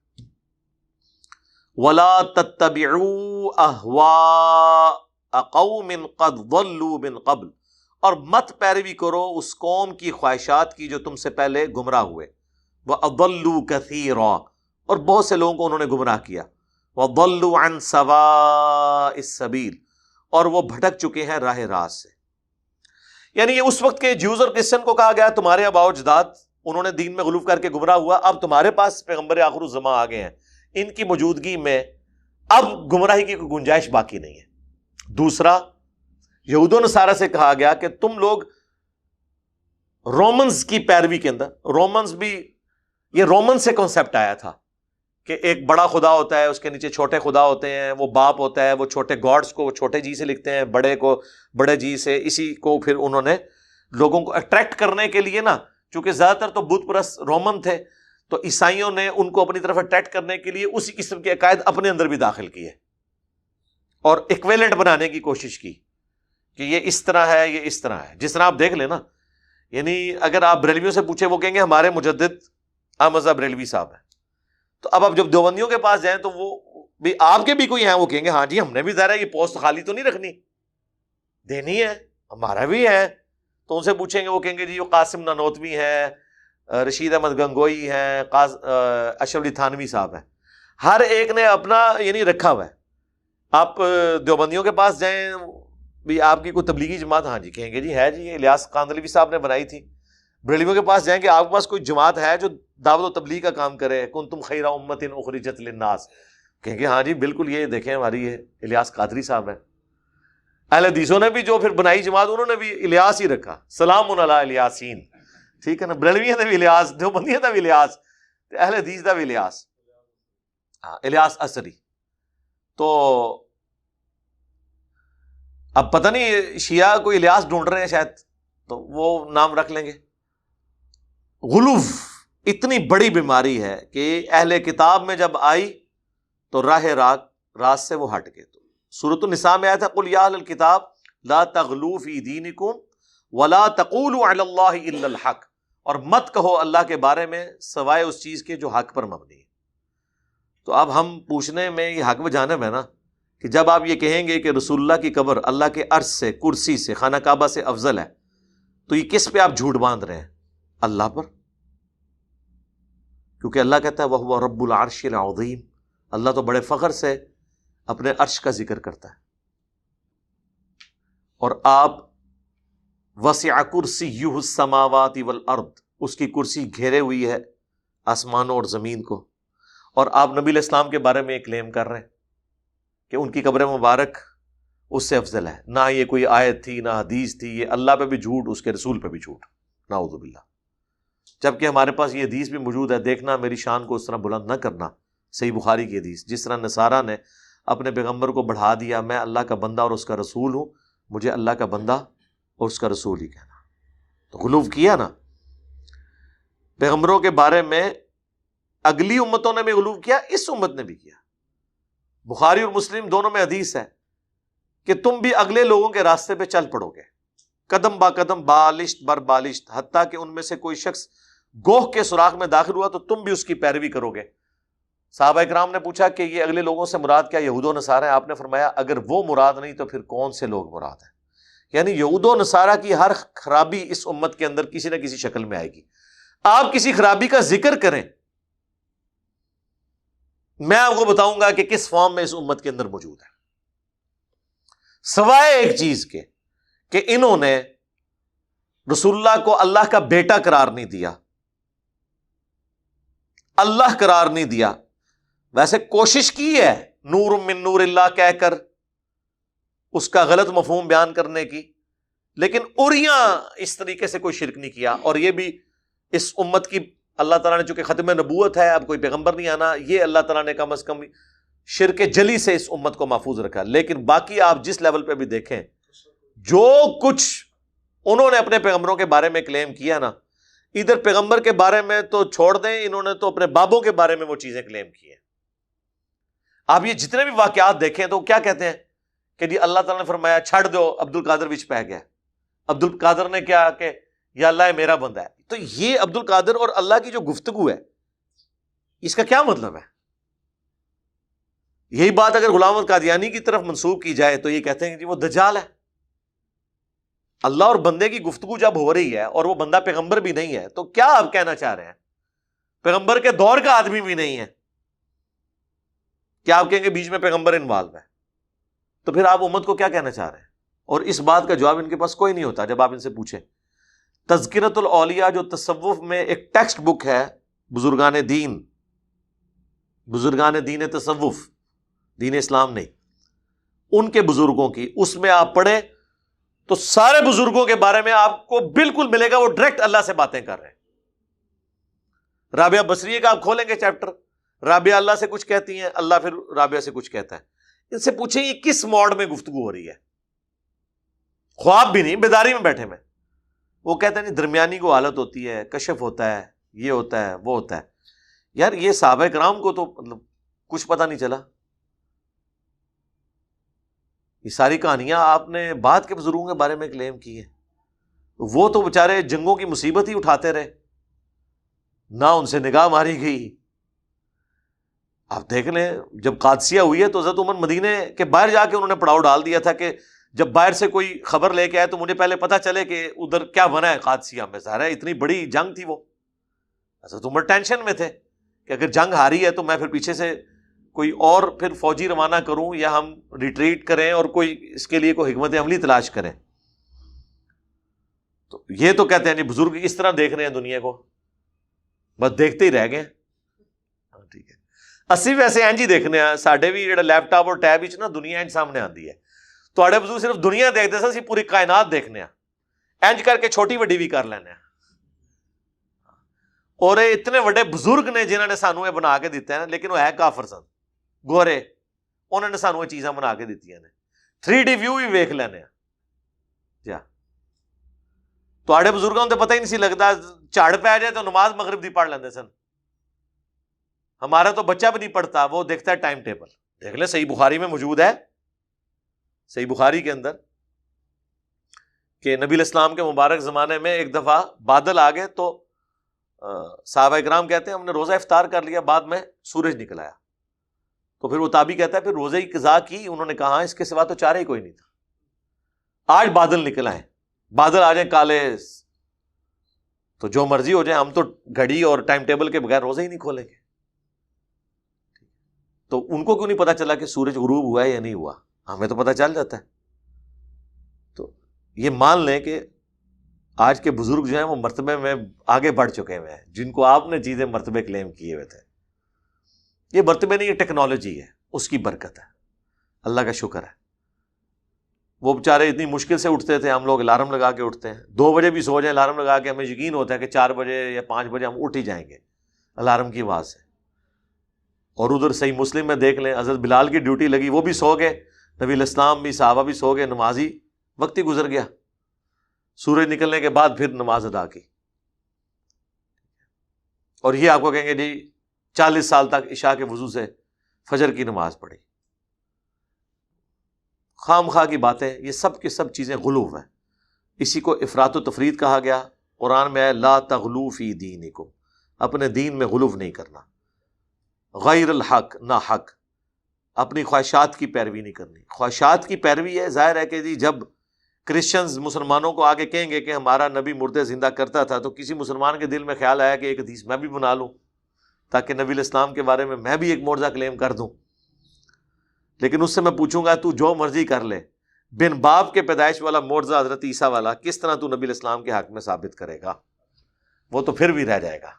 وَلَا تَتَّبِعُوا أَهْوَاءَ قَوْمٍ قَدْ ضَلُّوا مِن قَبْلُ, اور مت پیروی کرو اس قوم کی خواہشات کی جو تم سے پہلے گمراہ ہوئے. وَأَضَلُّوا كَثِيرًا, اور بہت سے لوگوں کو انہوں نے گمراہ کیا. وَضَلُّوا عَن سَوَاءِ السَّبِيلِ, اور وہ بھٹک چکے ہیں راہ راست سے. یعنی یہ اس وقت کے جیوز اور کرسچن کو کہا گیا تمہارے آباء و اجداد انہوں نے دین میں غلو کر کے گمراہ ہوا, اب تمہارے پاس پیغمبر آخر الزمان آ گئے ہیں, ان کی موجودگی میں اب گمراہی کی کوئی گنجائش باقی نہیں ہے. دوسرا, یہود و نصارہ سے کہا گیا کہ تم لوگ رومنز کی پیروی کے اندر, رومنز بھی, یہ رومن سے کنسپٹ آیا تھا کہ ایک بڑا خدا ہوتا ہے, اس کے نیچے چھوٹے خدا ہوتے ہیں, وہ باپ ہوتا ہے, وہ چھوٹے گاڈز کو وہ چھوٹے جی سے لکھتے ہیں, بڑے کو بڑے جی سے. اسی کو پھر انہوں نے لوگوں کو اٹریکٹ کرنے کے لیے نا, چونکہ زیادہ تر تو بت پرست رومن تھے, تو عیسائیوں نے ان کو اپنی طرف اٹریکٹ کرنے کے لیے اسی قسم کے عقائد اپنے اندر بھی داخل کیے اور ایکویلنٹ بنانے کی کوشش کی کہ یہ اس طرح ہے, یہ اس طرح ہے. جس طرح آپ دیکھ لیں نا, یعنی اگر آپ بریلویوں سے پوچھیں وہ کہیں گے ہمارے مجدد احمد صاحب بریلوی صاحب ہیں. تو اب آپ جب دیوبندیوں کے پاس جائیں تو وہ بھی آپ کے بھی کوئی ہیں, وہ کہیں گے ہاں جی ہم نے بھی ظاہر ہے یہ پوسٹ خالی تو نہیں رکھنی, دینی ہے, ہمارا بھی ہے. تو ان سے پوچھیں گے وہ کہیں گے جی وہ قاسم نانوتوی ہیں, رشید احمد گنگوئی ہیں, اشرف علی تھانوی صاحب ہیں. ہر ایک نے اپنا یعنی رکھا ہوا ہے. آپ دیوبندیوں کے پاس جائیں بھی آپ کی کوئی تبلیغی جماعت, ہاں جی کہیں گے جی ہے جی, یہ الیاس قاندلوی صاحب نے بنائی تھی. بریلویوں کے پاس جائیں گے آپ کے پاس کوئی جماعت ہے جو دعوت و تبلیغ کا کام کرے, کنتم خیر امۃ اخرجت للناس, کہیں گے ہاں جی بالکل یہ دیکھیں ہماری یہ الیاس قادری صاحب ہیں. اہل حدیثوں نے بھی جو پھر بنائی جماعت انہوں نے بھی الیاس ہی رکھا, سلام علی الیاسین, ٹھیک ہے نا. بریلویوں نے بھی الیاس, دیوبندیوں نے بھی الیاس, اہل حدیث کا بھی الیاس, ہاں الیاس اثری. تو اب پتہ نہیں شیعہ کوئی الیاس ڈھونڈ رہے ہیں شاید, تو وہ نام رکھ لیں گے. غلو اتنی بڑی بیماری ہے کہ اہل کتاب میں جب آئی تو راست سے وہ ہٹ گئے. تو سورۃ النساء میں آیا تھا قل یا اہل الکتاب لا تغلوا فی دینکم ولا تقولوا علی اللہ الا الحق, اور مت کہو اللہ کے بارے میں سوائے اس چیز کے جو حق پر مبنی ہے. تو اب ہم پوچھنے میں یہ حق بجانب ہے نا کہ جب آپ یہ کہیں گے کہ رسول اللہ کی قبر اللہ کے عرش سے, کرسی سے, خانہ کعبہ سے افضل ہے, تو یہ کس پہ آپ جھوٹ باندھ رہے ہیں؟ اللہ پر. کیونکہ اللہ کہتا ہے وَهُوَ رَبُّ الْعَرْشِ الْعَظِيمِ, اللہ تو بڑے فخر سے اپنے عرش کا ذکر کرتا ہے. اور آپ وَسِعَ كُرْسِيُّهُ السَّمَاوَاتِ وَالْأَرْضِ, اس کی کرسی گھیرے ہوئی ہے آسمانوں اور زمین کو. اور آپ نبی علیہ السلام کے بارے میں ایک کلیم کر رہے ہیں کہ ان کی قبر مبارک اس سے افضل ہے. نہ یہ کوئی آیت تھی نہ حدیث تھی, یہ اللہ پہ بھی جھوٹ, اس کے رسول پہ بھی جھوٹ, نعوذ باللہ. جبکہ ہمارے پاس یہ حدیث بھی موجود ہے, دیکھنا میری شان کو اس طرح بلند نہ کرنا, صحیح بخاری کی حدیث, جس طرح نصارہ نے اپنے پیغمبر کو بڑھا دیا, میں اللہ کا بندہ اور اس کا رسول ہوں, مجھے اللہ کا بندہ اور اس کا رسول ہی کہنا. تو غلو کیا نا پیغمبروں کے بارے میں. اگلی امتوں نے بھی غلو کیا, اس امت نے بھی کیا. بخاری اور مسلم دونوں میں حدیث ہے کہ تم بھی اگلے لوگوں کے راستے پہ چل پڑو گے, قدم با قدم, بالشت بر بالشت, حتیٰ کہ ان میں سے کوئی شخص گوہ کے سوراخ میں داخل ہوا تو تم بھی اس کی پیروی کرو گے. صحابہ اکرام نے پوچھا کہ یہ اگلے لوگوں سے مراد کیا یہود و نصارہ ہیں؟ آپ نے فرمایا اگر وہ مراد نہیں تو پھر کون سے لوگ مراد ہیں؟ یعنی یہود و نصارہ کی ہر خرابی اس امت کے اندر کسی نہ کسی شکل میں آئے گی. آپ کسی خرابی کا ذکر کریں, میں آپ کو بتاؤں گا کہ کس فارم میں اس امت کے اندر موجود ہے. سوائے ایک چیز کے کہ انہوں نے رسول اللہ کو اللہ کا بیٹا قرار نہیں دیا، اللہ قرار نہیں دیا۔ ویسے کوشش کی ہے نور من نور اللہ کہہ کر اس کا غلط مفہوم بیان کرنے کی، لیکن اوریاں اس طریقے سے کوئی شرک نہیں کیا۔ اور یہ بھی اس امت کی اللہ تعالیٰ نے چونکہ ختم نبوت ہے، اب کوئی پیغمبر نہیں آنا، یہ اللہ تعالیٰ نے کم از کم شرک جلی سے اس امت کو محفوظ رکھا۔ لیکن باقی آپ جس لیول پہ بھی دیکھیں، جو کچھ انہوں نے اپنے پیغمبروں کے بارے میں کلیم کیا نا، ادھر پیغمبر کے بارے میں تو چھوڑ دیں، انہوں نے تو اپنے بابوں کے بارے میں وہ چیزیں کلیم کی ہیں۔ آپ یہ جتنے بھی واقعات دیکھیں تو کیا کہتے ہیں کہ جی اللہ تعالیٰ نے فرمایا چھڑ دو، عبد القادر وچ پہ گیا۔ عبد القادر نے کیا کہ یا اللہ ہے میرا بندہ ہے۔ تو یہ عبد القادر اور اللہ کی جو گفتگو ہے، اس کا کیا مطلب ہے؟ یہی بات اگر غلام احمد قادیانی کی طرف منسوب کی جائے تو یہ کہتے ہیں کہ جی وہ دجال ہے۔ اللہ اور بندے کی گفتگو جب ہو رہی ہے اور وہ بندہ پیغمبر بھی نہیں ہے تو کیا آپ کہنا چاہ رہے ہیں؟ پیغمبر کے دور کا آدمی بھی نہیں ہے، کیا آپ کہیں گے بیچ میں پیغمبر انوالو ہے؟ تو پھر آپ امت کو کیا کہنا چاہ رہے ہیں؟ اور اس بات کا جواب ان کے پاس کوئی نہیں ہوتا جب آپ ان سے پوچھیں۔ تذکرۃ الاولیاء جو تصوف میں ایک ٹیکسٹ بک ہے، بزرگان دین تصوف، دین اسلام نہیں، ان کے بزرگوں کی، اس میں آپ پڑھیں تو سارے بزرگوں کے بارے میں آپ کو بالکل ملے گا وہ ڈائریکٹ اللہ سے باتیں کر رہے ہیں۔ رابعہ بصریہ کا آپ کھولیں گے چیپٹر، رابعہ اللہ سے کچھ کہتی ہیں، اللہ پھر رابعہ سے کچھ کہتا ہے۔ ان سے پوچھیں یہ کس موڈ میں گفتگو ہو رہی ہے؟ خواب بھی نہیں، بیداری میں بیٹھے میں۔ وہ کہتے ہیں نہیں درمیانی کو حالت ہوتی ہے، کشف ہوتا ہے، یہ ہوتا ہے، وہ ہوتا ہے۔ یار یہ صحابہ کرام کو تو مطلب کچھ پتہ نہیں چلا، یہ ساری کہانیاں آپ نے بعد کے بزرگوں کے بارے میں کلیم کی ہیں۔ وہ تو بیچارے جنگوں کی مصیبت ہی اٹھاتے رہے، نہ ان سے نگاہ ماری گئی۔ آپ دیکھ لیں جب قادسیہ ہوئی ہے تو حضرت عمر مدینے کے باہر جا کے انہوں نے پڑاؤ ڈال دیا تھا کہ جب باہر سے کوئی خبر لے کے آئے تو مجھے پہلے پتہ چلے کہ ادھر کیا بنا ہے قادسیہ میں۔ ظاہر ہے اتنی بڑی جنگ تھی، وہ حضرت عمر ٹینشن میں تھے کہ اگر جنگ ہاری ہے تو میں پھر پیچھے سے کوئی اور پھر فوجی روانہ کروں یا ہم ریٹریٹ کریں اور کوئی اس کے لیے کوئی حکمت عملی تلاش کریں۔ تو یہ تو کہتے ہیں جی بزرگ اس طرح دیکھ رہے ہیں دنیا کو، بس دیکھتے ہی رہ گئے۔ ٹھیک ہے، اسی ویسے اینج ہی دیکھنے ہیں ساڈے بھی جڑا لیپ ٹاپ اور ٹیب وچ نا دنیا اینج سامنے آندی ہے۔ تواڈے بزرگ صرف دنیا دیکھتے سن، اسی پوری کائنات دیکھنے ہیں، اینج کر کے چھوٹی وڈی بھی کر لینے ہیں۔ اور اتنے وڈے بزرگ نے جنہوں نے سانو یہ بنا کے دیتے ہیں، لیکن وہ ہے کافر سن، گورے، انہوں نے سانو یہ چیزاں بنا کے دیتی ہیں۔ 3D ویو بھی ویکھ لینے ہیں۔ جا تواڈے بزرگوں تو پتہ ہی نہیں سی لگتا، جھاڑ پہ جائے تو نماز مغرب دی پڑھ لیندے سن۔ ہمارا تو بچہ بھی نہیں پڑھتا، وہ دیکھتا ہے ٹائم ٹیبل۔ دیکھ لیں صحیح بخاری میں موجود ہے، صحیح بخاری کے اندر، کہ نبی الاسلام کے مبارک زمانے میں ایک دفعہ بادل آ گئے تو صحابہ اکرام کہتے ہیں ہم نے روزہ افطار کر لیا، بعد میں سورج نکل آیا۔ تو پھر وہ تابعی کہتا ہے پھر روزے کی قضا کی؟ انہوں نے کہا اس کے سوا تو چارہ ہی کوئی نہیں تھا۔ آج بادل نکل آئے، بادل آ جائیں کالے تو جو مرضی ہو جائے، ہم تو گھڑی اور ٹائم ٹیبل کے بغیر روزے ہی نہیں کھولیں گے۔ تو ان کو کیوں نہیں پتا چلا کہ سورج غروب ہوا ہے یا نہیں ہوا؟ ہمیں تو پتا چل جاتا ہے۔ تو یہ مان لیں کہ آج کے بزرگ جو ہیں وہ مرتبے میں آگے بڑھ چکے ہوئے ہیں، جن کو آپ نے چیزیں مرتبے کلیم کیے ہوئے تھے۔ یہ مرتبے نہیں، یہ ٹیکنالوجی ہے، اس کی برکت ہے، اللہ کا شکر ہے۔ وہ بیچارے اتنی مشکل سے اٹھتے تھے، ہم لوگ الارم لگا کے اٹھتے ہیں، 2 بجے بھی سو جائیں الارم لگا کے، ہمیں یقین ہوتا ہے کہ 4 بجے یا 5 بجے ہم اٹھ ہی جائیں گے الارم کی آواز سے۔ اور ادھر صحیح مسلم میں دیکھ لیں حضرت بلال کی ڈیوٹی لگی، وہ بھی سو گئے، نبی الاسلام بھی، صحابہ بھی سو گئے، نمازی وقت ہی گزر گیا، سورج نکلنے کے بعد پھر نماز ادا کی۔ اور یہ آپ کو کہیں گے جی 40 سال تک عشاء کے وضو سے فجر کی نماز پڑھی۔ خام خواہ کی باتیں، یہ سب کی سب چیزیں غلو ہیں۔ اسی کو افراط و تفرید کہا گیا۔ قرآن میں ہے لا تغلو فی دینکم، اپنے دین میں غلو نہیں کرنا، غیر الحق، نہ حق، اپنی خواہشات کی پیروی نہیں کرنی۔ خواہشات کی پیروی ہے، ظاہر ہے کہ جی جب کرسچنز مسلمانوں کو آگے کہیں گے کہ ہمارا نبی مردے زندہ کرتا تھا تو کسی مسلمان کے دل میں خیال آیا کہ ایک حدیث میں بھی بنا لوں تاکہ نبی الاسلام کے بارے میں بھی ایک معجزہ کلیم کر دوں۔ لیکن اس سے میں پوچھوں گا تو جو مرضی کر لے، بن باپ کے پیدائش والا معجزہ حضرت عیسیٰ والا کس طرح تو نبی الاسلام کے حق میں ثابت کرے گا؟ وہ تو پھر بھی رہ جائے گا.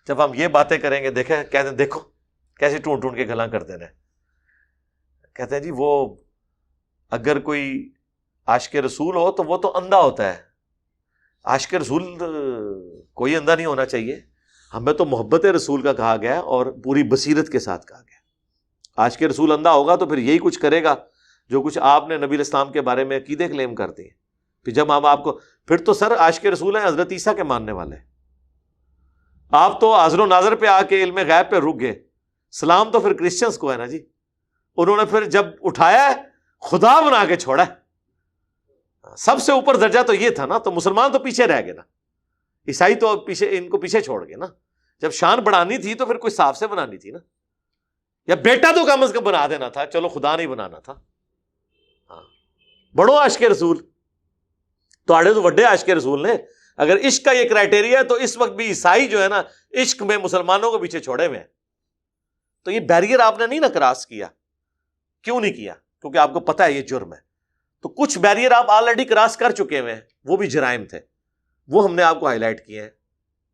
جب ہم یہ باتیں کریں گے دیکھیں کہتے ہیں دیکھو کیسے ٹونڈ ٹونڈ کے گلاں کرتے ہیں. کہتے ہیں جی وہ اگر کوئی عاشق رسول ہو تو وہ تو اندھا ہوتا ہے. عاشق رسول کوئی اندھا نہیں ہونا چاہیے. ہمیں تو محبت رسول کا کہا گیا اور پوری بصیرت کے ساتھ کہا گیا. عاشق رسول اندھا ہوگا تو پھر یہی کچھ کرے گا جو کچھ آپ نے نبی الاسلام کے بارے میں عقیدے کلیم کرتے ہیں. پھر جب ہم آپ کو پھر تو سر عاشق رسول ہیں حضرت عیسیٰ کے ماننے والے. آپ تو حاضر و ناظر پہ آ کے علم غیب پہ رک گئے. سلام تو پھر کرسچنس کو ہے نا جی. انہوں نے پھر جب اٹھایا ہے خدا بنا کے چھوڑا ہے. سب سے اوپر درجہ تو یہ تھا نا, تو مسلمان تو پیچھے رہ گئے نا. عیسائی تو پیچھے ان کو پیچھے چھوڑ گئے نا. جب شان بڑھانی تھی تو پھر کوئی صاف سے بنانی تھی نا, یا بیٹا تو کم از کم بنا دینا تھا, چلو خدا نہیں بنانا تھا. ہاں بڑو عاشق رسول تو آڑے تو وڈے عاشق رسول نے. اگر عشق کا یہ کرائٹیریا ہے تو اس وقت بھی عیسائی جو ہے نا عشق میں مسلمانوں کو پیچھے چھوڑے ہوئے ہیں. تو یہ بیریئر آپ نے نہیں نا کراس کیا. کیوں نہیں کیا؟ کیونکہ آپ کو پتا ہے یہ جرم ہے. تو کچھ بیریئر آپ آلریڈی کراس کر چکے ہوئے ہیں, وہ بھی جرائم تھے. وہ ہم نے آپ کو ہائی لائٹ کیے ہیں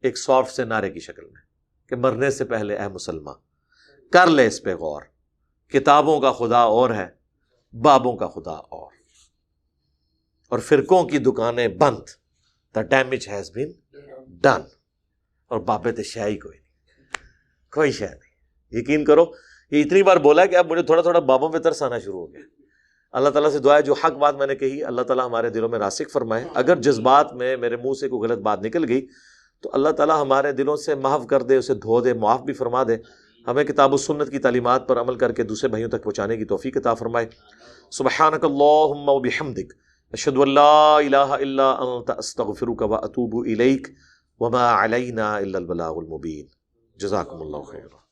ایک سافٹ سے نعرے کی شکل میں کہ مرنے سے پہلے اے مسلمان کر لے اس پہ غور. کتابوں کا خدا اور ہے, بابوں کا خدا اور فرقوں کی دکانیں بند. The damage has been done. اور بابت شاہی کوئی شے نہیں. یقین کرو یہ اتنی بار بولا کہ اب مجھے تھوڑا تھوڑا بابوں پہ ترس آنا شروع ہو گیا. اللہ تعالیٰ سے دعا ہے جو حق بات میں نے کہی اللہ تعالیٰ ہمارے دلوں میں راسخ فرمائے. اگر جذبات میں میرے منہ سے کوئی غلط بات نکل گئی تو اللہ تعالیٰ ہمارے دلوں سے محو کر دے, اسے دھو دے, معاف بھی فرما دے. ہمیں کتاب و سنت کی تعلیمات پر عمل کر کے دوسرے بھائیوں تک پہنچانے کی توفیق عطا فرمائے. سبحانک اللہم و بحمدک اشہد ان لا الہ الا انت استغفرک و اتوب الیک وما علینا الا البلاغ المبین. جزاکم اللہ خیر.